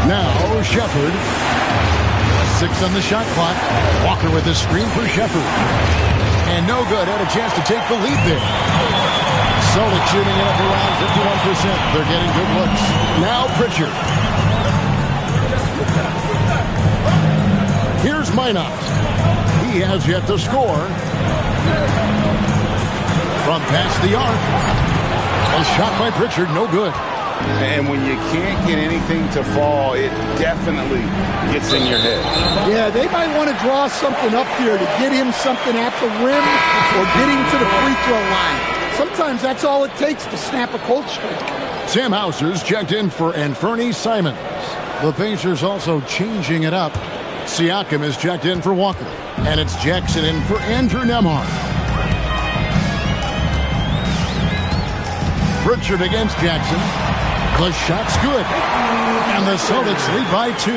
Now Shepard. 6 on the shot clock. Walker with the screen for Shepard. And no good. Had a chance to take the lead there. Celtics shooting it up around 51%. They're getting good looks. Now Pritchard. Here's Minot. He has yet to score. From past the arc. A shot by Pritchard, no good.
And when you can't get anything to fall, it definitely gets in your head.
Yeah, they might want to draw something up here to get him something at the rim or get him to the free throw line. Sometimes that's all it takes to snap a cold streak.
Sam Hauser's checked in for Anfernee Simons. The Pacers also changing it up. Siakam is checked in for Walker. And it's Jackson in for Andrew Nembhard. Pritchard against Jackson. The shot's good. And the Celtics lead by 2.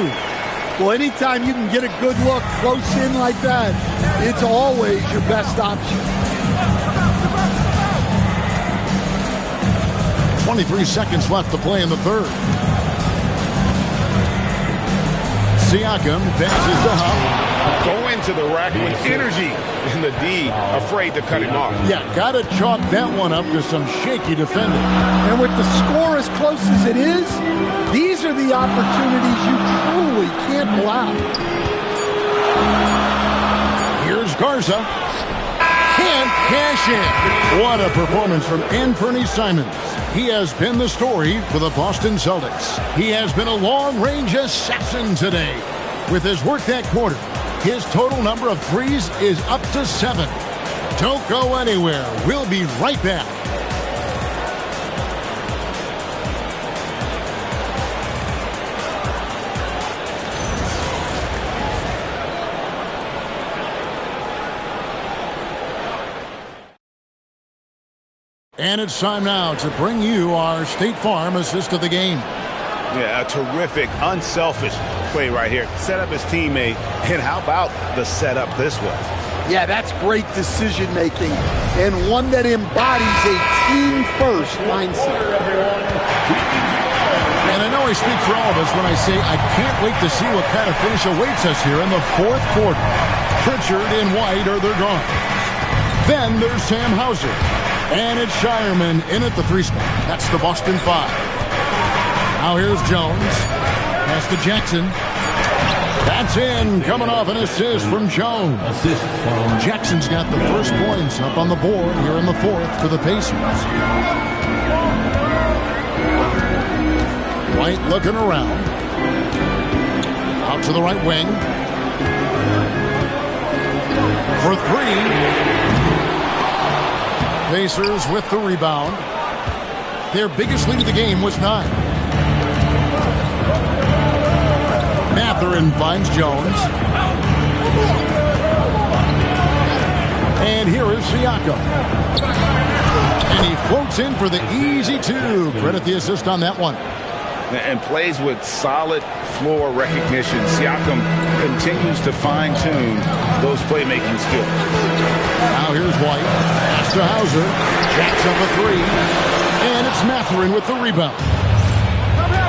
Well, anytime you can get a good look close in like that, it's always your best option.
23 seconds left to play in the third. Siakam passes to Huff.
Go into the rack with energy. And the D afraid to cut him off.
Yeah, got to chalk that one up to some shaky defending.
And with the score as close as it is, these are the opportunities you truly can't allow.
Here's Garza. Can't cash in. What a performance from Anfernee Simons. He has been the story for the Boston Celtics. He has been a long-range assassin today. With his work that quarter, his total number of threes is up to 7. Don't go anywhere. We'll be right back. And it's time now to bring you our State Farm assist of the game.
Yeah, a terrific, unselfish play right here. Set up his teammate, and how about the setup this was?
Yeah, that's great decision making, and one that embodies a team-first mindset.
And I know I speak for all of us when I say I can't wait to see what kind of finish awaits us here in the fourth quarter. Pritchard and White are their guards. Then there's Sam Hauser. And it's Shireman in at the 3 spot. That's the Boston 5. Now here's Jones. Pass to Jackson. That's in. Coming off an assist from Jones. Jackson's got the first points up on the board here in the fourth for the Pacers. White looking around. Out to the right wing. For 3. Pacers with the rebound. Their biggest lead of the game was 9. Mathurin finds Jones. And here is Siakam. And he floats in for the easy 2. Credit the assist on that one.
And plays with solid floor recognition. Siakam continues to fine-tune those playmaking skills.
Now here's White. Pass to Hauser. Jacks up a three. And it's Mathurin with the rebound.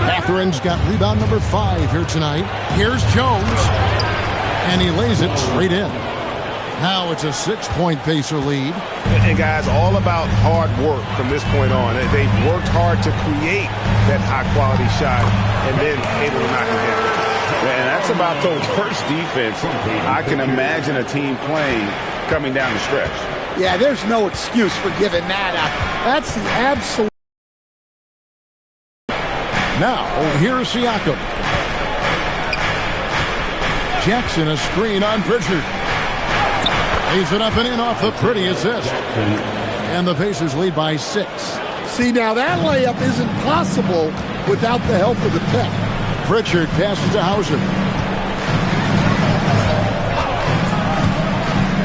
Mathurin's got rebound number 5 here tonight. Here's Jones. And he lays it straight in. Now it's a 6-point Pacer lead.
And guys, all about hard work from this point on. They've worked hard to create that high-quality shot and then able to knock it down. And that's about the worst defense I can imagine a team playing coming down the stretch.
Yeah, there's no excuse for giving that up. That's the absolute.
Now, here's Siakam. Jackson, a screen on Pritchard. Lays it up and in off the pretty assist. And the Pacers lead by 6.
See, now that layup isn't possible without the help of the pick.
Pritchard passes to Hauser.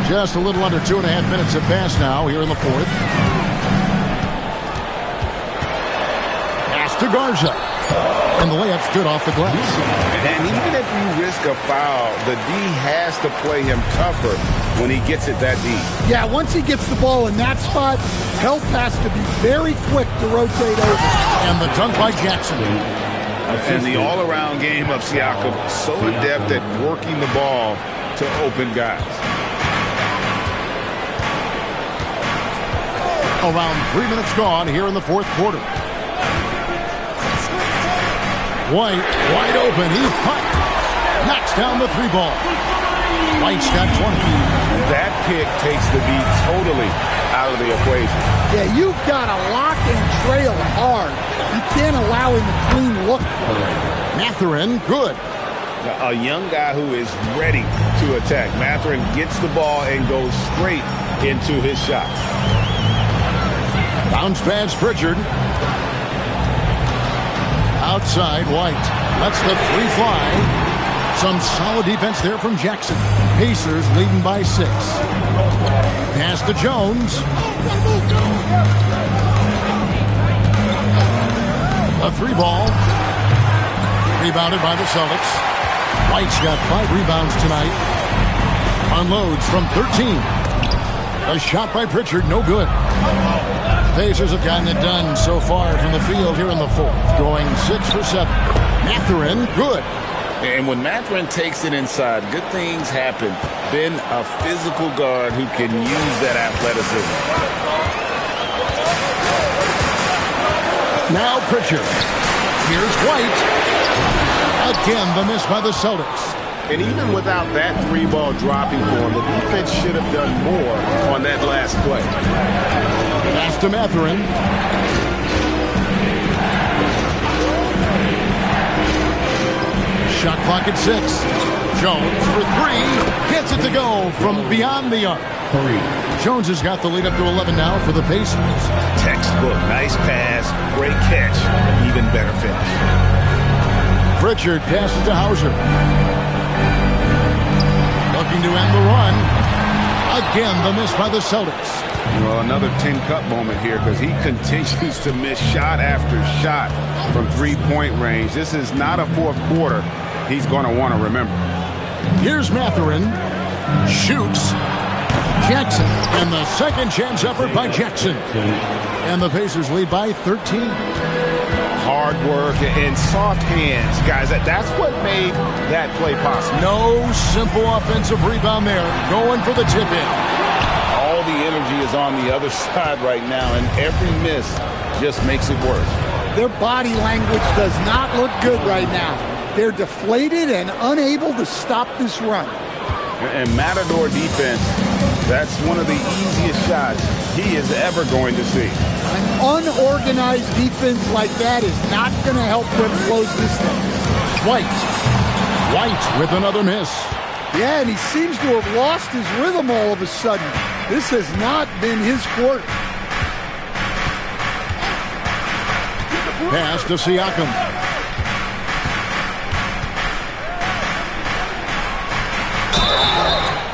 Just a little under 2.5 minutes have passed now here in the 4th. Pass to Garza. And the layup's good off the glass.
And even if you risk a foul, the D has to play him tougher when he gets it that deep.
Yeah, once he gets the ball in that spot, help has to be very quick to rotate over.
And the dunk by Jackson.
And the all-around game of Siakam, so adept at working the ball to open guys.
Around 3 minutes gone here in the 4th quarter. White, wide open. He fights. Knocks down the 3 ball. White's got 20.
That pick takes the beat totally out of the equation.
Yeah, you've got to lock and trail hard. You can't allow him a clean look.
Mathurin, good.
A young guy who is ready to attack. Mathurin gets the ball and goes straight into his shot.
Bounce pass Pritchard. Outside, White lets the 3 fly. Some solid defense there from Jackson. Pacers leading by 6. Pass to Jones. A 3 ball. Rebounded by the Celtics. White's got 5 rebounds tonight. Unloads from 13. A shot by Pritchard, no good. Pacers have gotten it done so far from the field here in the 4th, going 6 for 7. Mathurin, good.
And when Mathurin takes it inside, good things happen. Been a physical guard who can use that athleticism.
Now Pritchard. Here's White. Again, the miss by the Celtics.
And even without that 3 ball dropping for him, the defense should have done more on that last play.
Pass to Mathurin. Shot clock at 6. Jones for 3. Gets it to go from beyond the arc. Jones has got the lead up to 11 now for the Pacers.
Textbook. Nice pass. Great catch. Even better finish.
Pritchard passes to Hauser. Looking to end the run. Again, the miss by the Celtics.
Well, another tin cup moment here because he continues to miss shot after shot from 3-point range. This is not a 4th quarter he's going to want to remember.
Here's Mathurin. Shoots. Jackson. And the second chance effort by Jackson. And the Pacers lead by 13.
Hard work and soft hands, guys. That's what made that play possible.
No simple offensive rebound there. Going for the tip in.
All the energy is on the other side right now, and every miss just makes it worse.
Their body language does not look good right now. They're deflated and unable to stop this run.
And Matador defense, that's one of the easiest shots he is ever going to see.
An unorganized defense like that is not going to help them close this thing.
White with another miss.
Yeah, and he seems to have lost his rhythm all of a sudden. This has not been his quarter.
Pass to Siakam.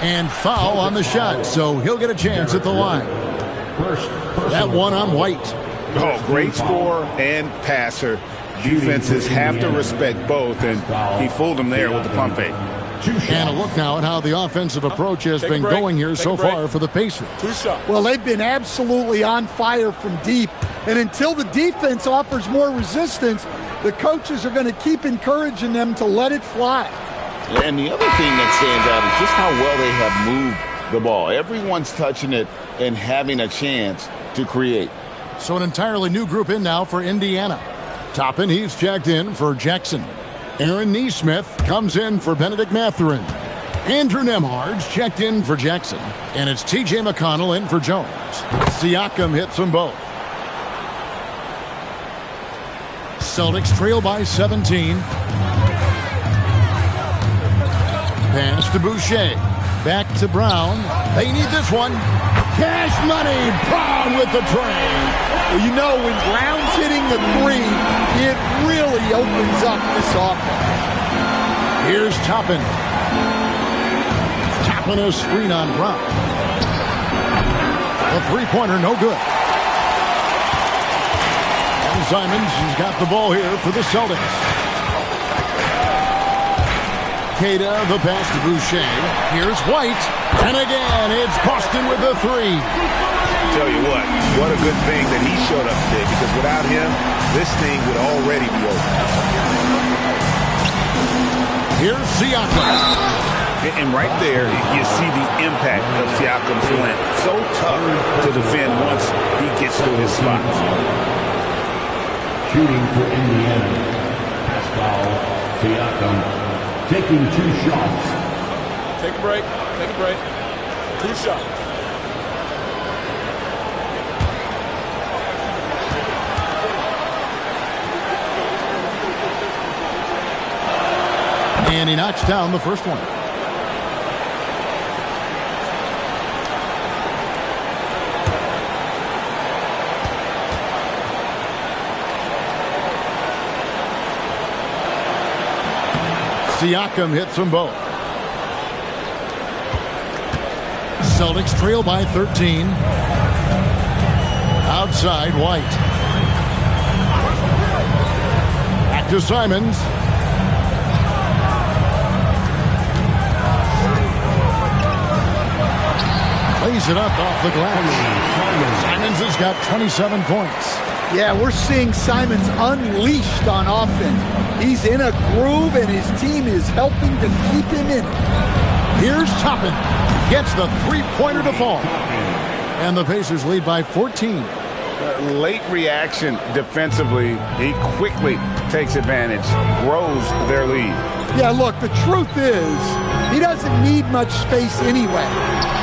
And foul on the shot, so he'll get a chance at the line. That one on White.
Oh, great scorer and passer. Defenses have to respect both, and he fooled them there with the pump fake.
And a look now at how the offensive approach has been going here so far for the Pacers.
Well, they've been absolutely on fire from deep. And until the defense offers more resistance, the coaches are going to keep encouraging them to let it fly.
And the other thing that stands out is just how well they have moved the ball. Everyone's touching it and having a chance to create.
So an entirely new group in now for Indiana. Toppin, he's checked in for Jackson. Aaron Neesmith comes in for Benedict Mathurin. Andrew Nembhard's checked in for Jackson. And it's T.J. McConnell in for Jones. Siakam hits them both. Celtics trail by 17. Pass to Boucher. Back to Brown. They need this one. Cash money. Brown with the tray.
Well, you know, when Brown's hitting the three, it really opens up this offense.
Here's Toppin. Toppin a screen on Brown. The three-pointer, no good. And Simons has got the ball here for the Celtics. Queta, the pass to Boucher. Here's White. And again, it's Boston with the three.
Tell you what a good thing that he showed up today, because without him, this thing would already be over.
Here's Siakam.
And right there, you see the impact of Siakam's length. So tough to defend once he gets to his spots.
Shooting for Indiana, Pascal Siakam, taking 2 shots.
Take a break. 2 shots.
And he knocks down the first one. Siakam hits them both. Celtics trail by 13. Outside, White. Back to Simons. Plays it up off the glass. Simons has got 27 points.
Yeah, we're seeing Simons unleashed on offense. He's in a groove, and his team is helping to keep him in it.
Here's Toppin. Gets the three-pointer to fall. And the Pacers lead by 14.
Late reaction defensively. He quickly takes advantage, grows their lead.
Yeah, look, the truth is, he doesn't need much space anyway.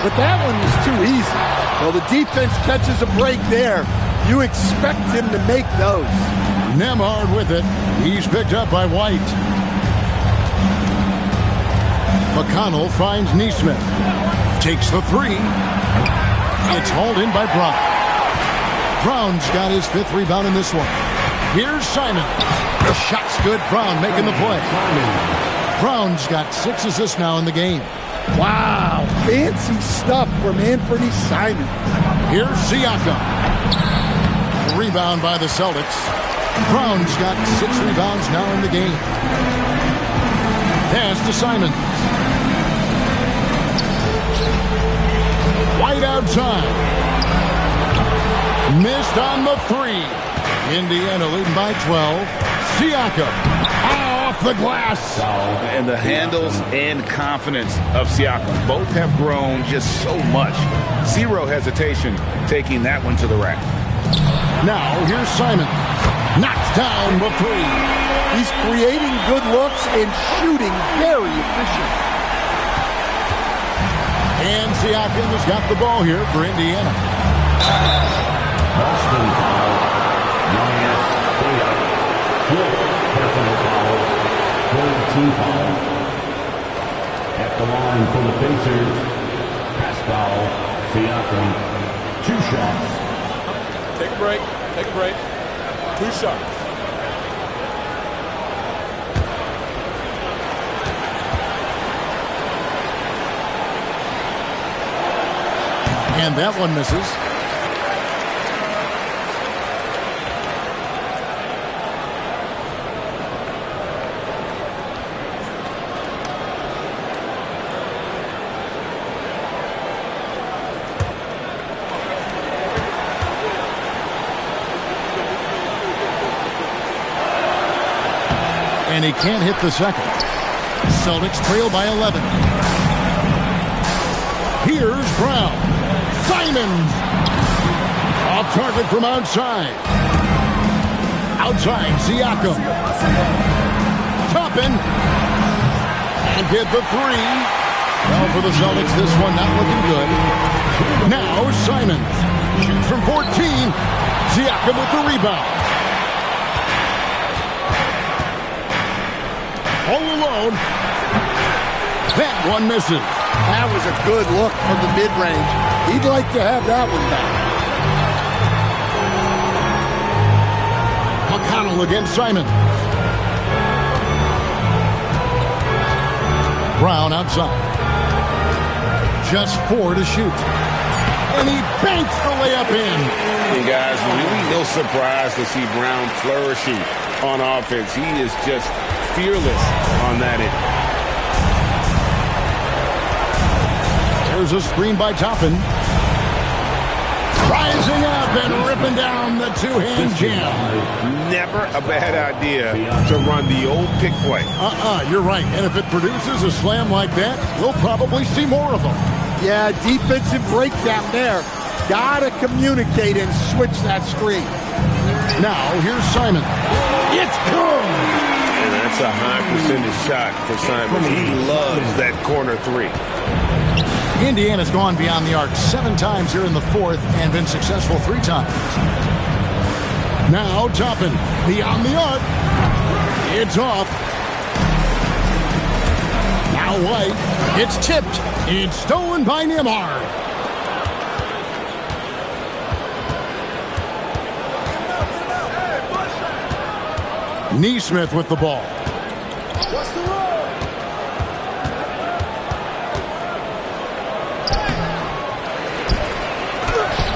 But that one was too easy. Well, the defense catches a break there. You expect him to make those.
Nembhard with it. He's picked up by White. McConnell finds Neesmith. Takes the three. It's hauled in by Brown. Brown's got his 5th rebound in this one. Here's Simon. The shot's good. Brown making the play. Brown's got 6 assists now in the game.
Wow, fancy stuff from Anthony Simons.
Here's Siakam. Rebound by the Celtics. Brown's got 6 rebounds now in the game. Pass to Simons. White outside. Missed on the 3. Indiana leading by 12. Siakam off the glass.
And the handles and confidence of Siakam both have grown just so much. Zero hesitation taking that one to the rack.
Now here's Simon. Knocks down the 3.
He's creating good looks and shooting very efficient.
And Siakam has got the ball here for Indiana.
Boston foul. Minus 4th personal foul. 4th team foul. At the line for the Pacers, Pascal Siakam. 2 shots.
Take a break. 2 shots.
And that one misses. and he can't hit the second. Celtics trail by 11. Here's Brown. Simons. Off target from outside. Outside, Siakam. Toppin. And get the three. Well, for the Celtics, this one not looking good. Now, Simons. Shoots from 14. Siakam with the rebound. All alone. That one misses.
That was a good look from the mid-range. He'd like to have that one back.
McConnell against Simon. Brown outside. Just 4 to shoot. And he banks the layup in.
And guys, really no surprise to see Brown flourishing on offense. He is just fearless on that end.
There's a screen by Toppin. Rising up and ripping down the two-hand jam.
Never a bad idea to run the old pick play.
You're right. And if it produces a slam like that, we'll probably see more of them.
Yeah, defensive breakdown there. Gotta communicate and switch that screen.
Now, here's Simon. It's good!
And that's a high percentage shot for Simon. He loves that corner three.
Indiana's gone beyond the arc 7 times here in the fourth and been successful 3 times. Now Toppin beyond the arc. It's off. Now White. It's tipped. It's stolen by Nembhard. Neesmith with the ball.
What's the roll?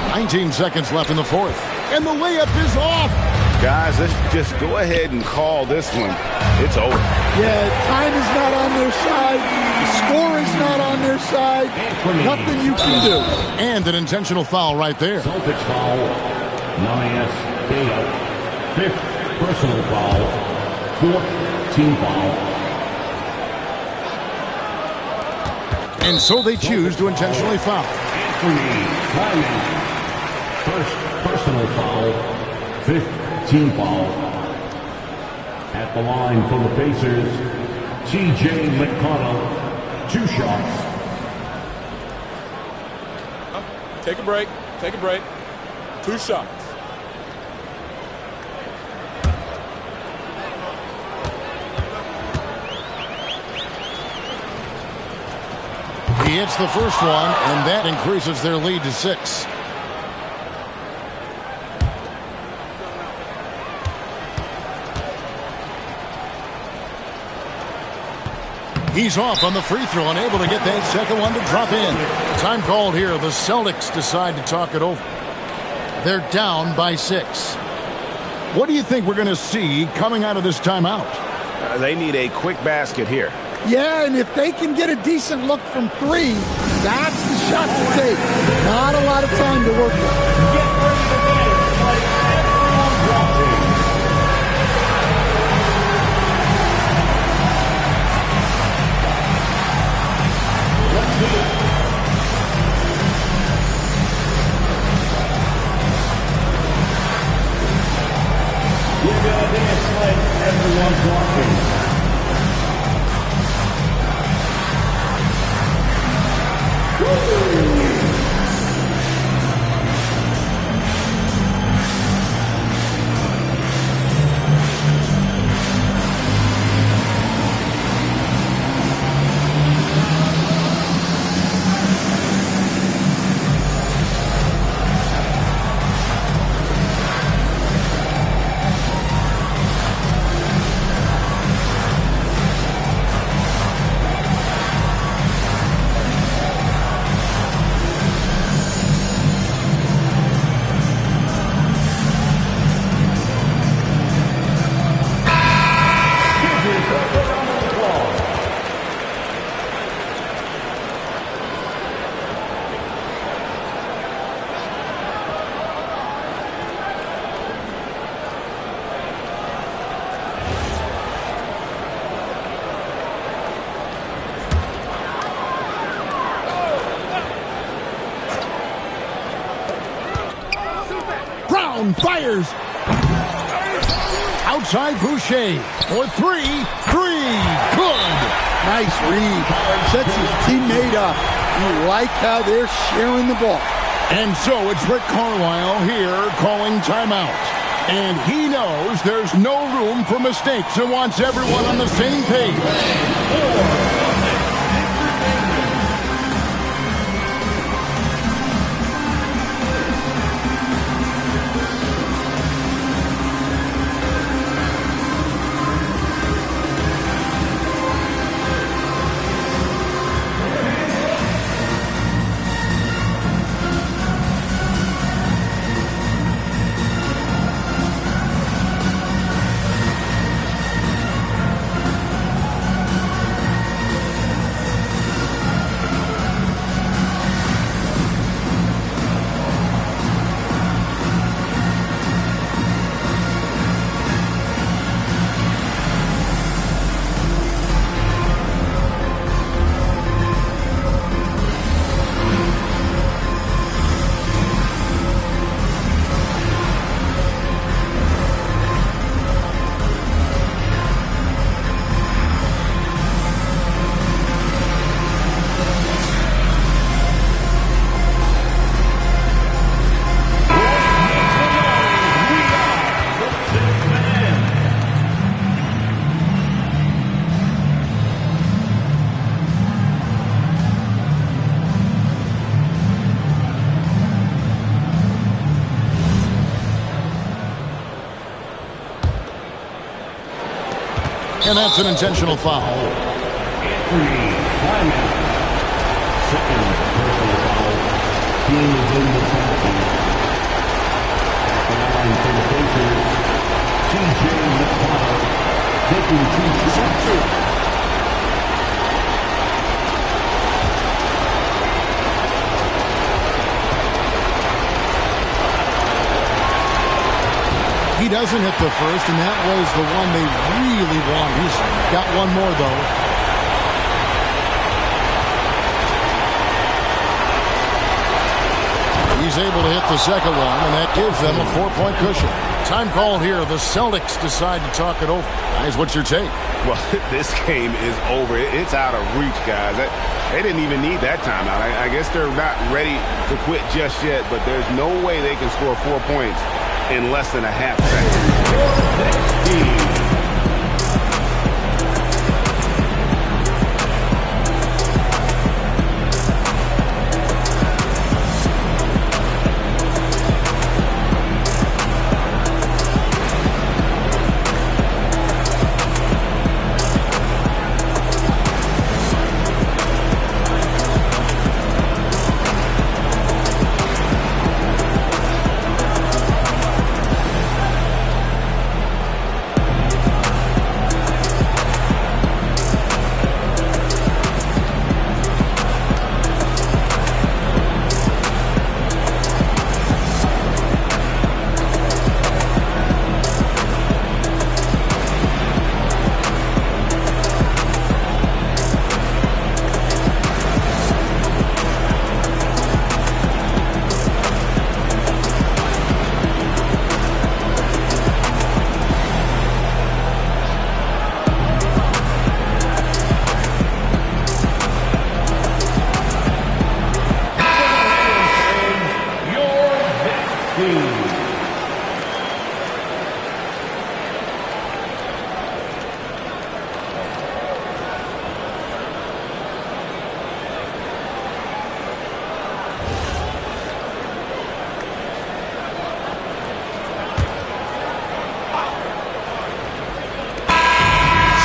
19 seconds left in the fourth. And the layup is off.
Guys, let's just go ahead and call this one. It's over.
Yeah, time is not on their side. The score is not on their side. Nothing you can do.
And an intentional foul right there.
Celtics foul. Nias Beta. 5th personal foul. 4th team foul.
And so they choose to intentionally foul.
Anthony Simon. 1st personal foul. 5th team foul. At the line for the Pacers, T.J. McConnell. 2 shots.
Take a break. Take a break. 2 shots.
He hits the first one, and that increases their lead to 6. He's off on the free throw, unable to get that second one to drop in. Time called here. The Celtics decide to talk it over. They're down by 6. What do you think we're going to see coming out of this timeout?
They need a quick basket here.
Yeah, and if they can get a decent look from 3, that's the shot to take. Not a lot of time to work with.
Get ready to dance like everyone's watching. Let's see it. You're gonna dance like everyone's watching.
down, fires. Outside Boucher for three. Good.
Nice read. Sets his teammate up. You like how they're sharing the ball.
And so it's Rick Carlisle here calling timeout. And he knows there's no room for mistakes and wants everyone on the same page. And that's an intentional foul.
Second personal foul. Team is in the penalty. At the line for the Pacers, TJ McConnell taking 2 shots.
He doesn't hit the first, and that was the one they really want. He's got one more, though. He's able to hit the second one, and that gives them a 4-point cushion. Time called here. The Celtics decide to talk it over. Guys, what's your take?
Well, this game is over. It's out of reach, guys. They didn't even need that timeout. I guess they're not ready to quit just yet, but there's no way they can score 4 points in less than a half second.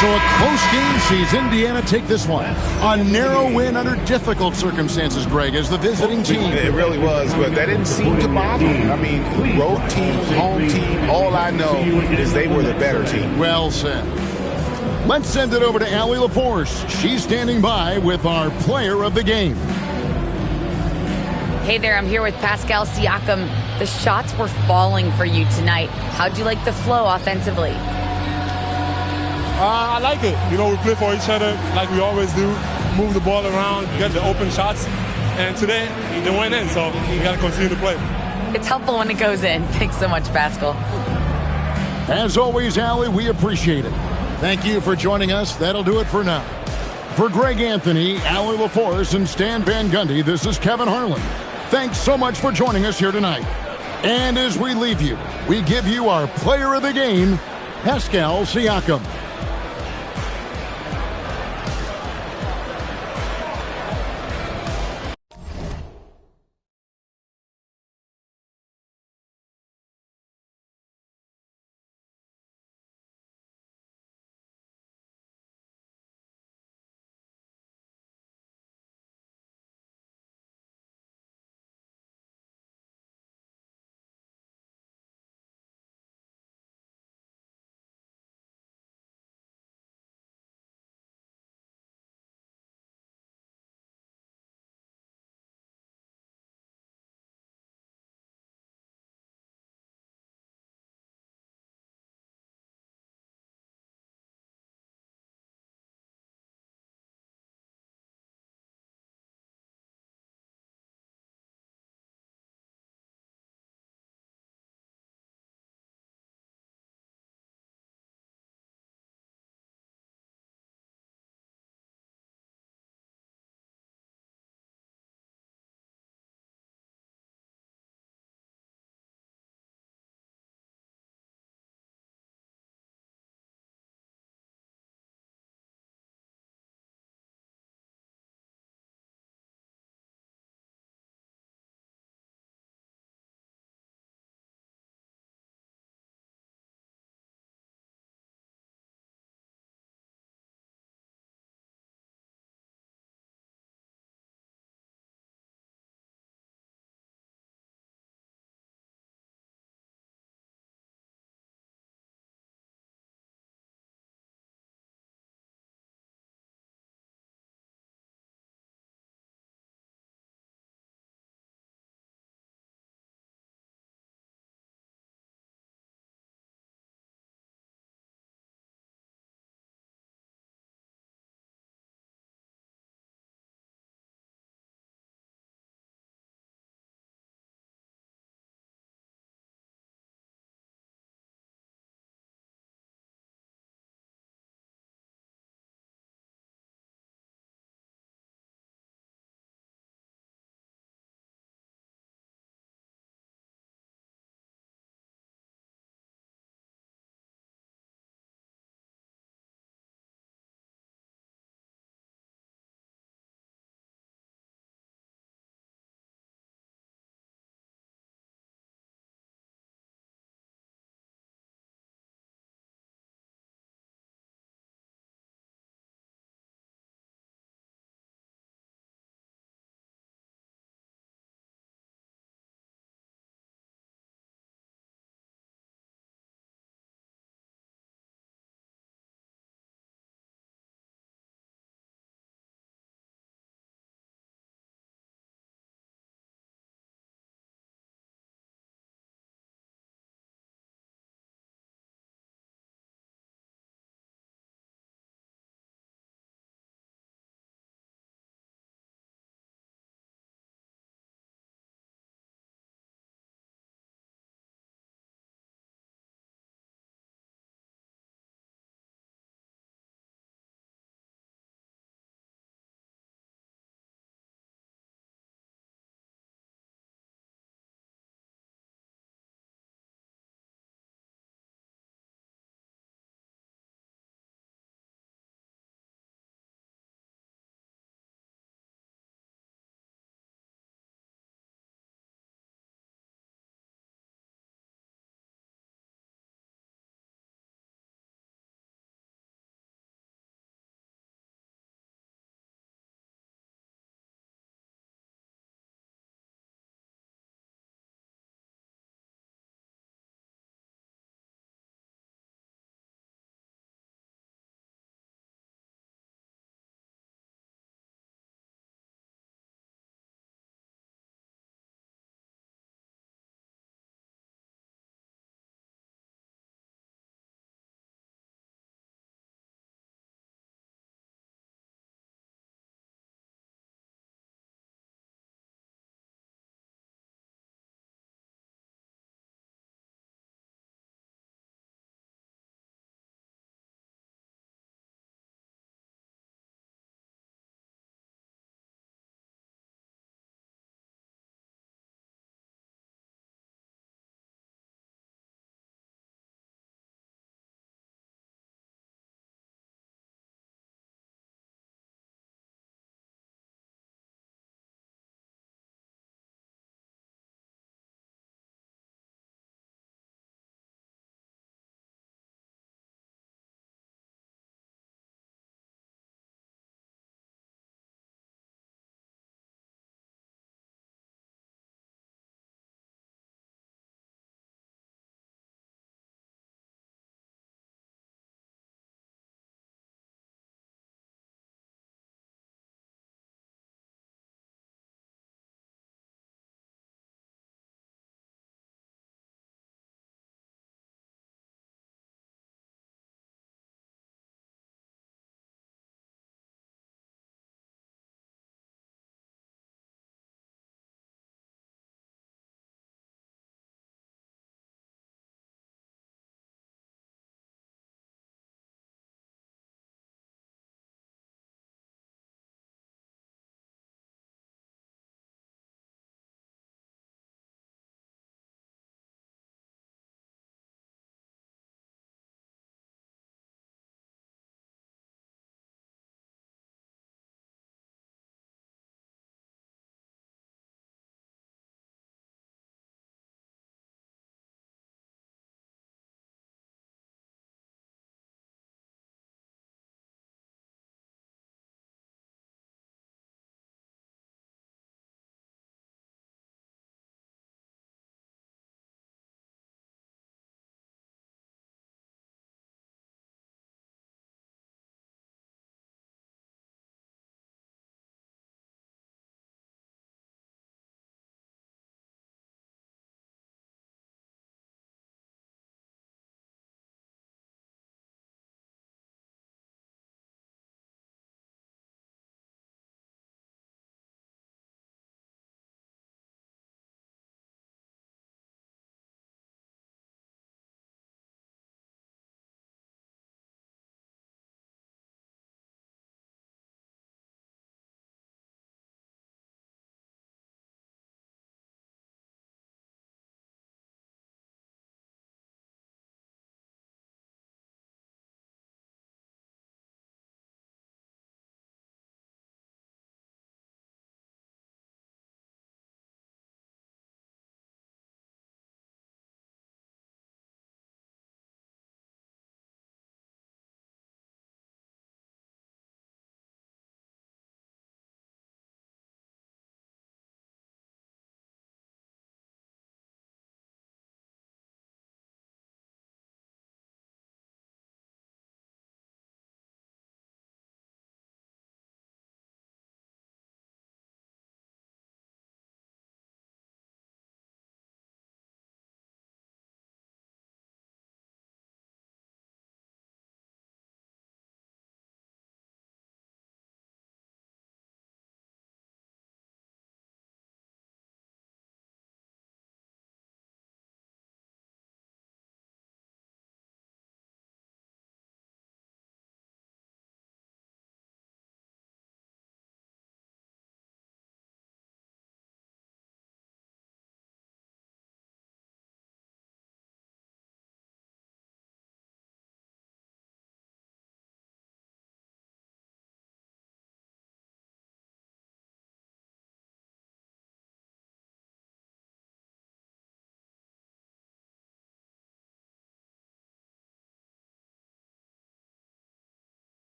So a close game sees Indiana take this one. A narrow win under difficult circumstances, Greg, as the visiting team.
It really was, but that didn't seem to bother them. I mean, road team, home team, all I know is they were the better team.
Well said. Let's send it over to Allie LaForce. She's standing by with our player of the game.
Hey there, I'm here with Pascal Siakam. The shots were falling for you tonight. How'd you like the flow offensively?
I like it. You know, we play for each other like we always do. Move the ball around, get the open shots. And today, they went in, so we got to continue to play.
It's helpful when it goes in. Thanks so much, Pascal.
As always, Allie, we appreciate it. Thank you for joining us. That'll do it for now. For Greg Anthony, Allie LaForce, and Stan Van Gundy, this is Kevin Harlan. Thanks so much for joining us here tonight. And as we leave you, we give you our player of the game, Pascal Siakam.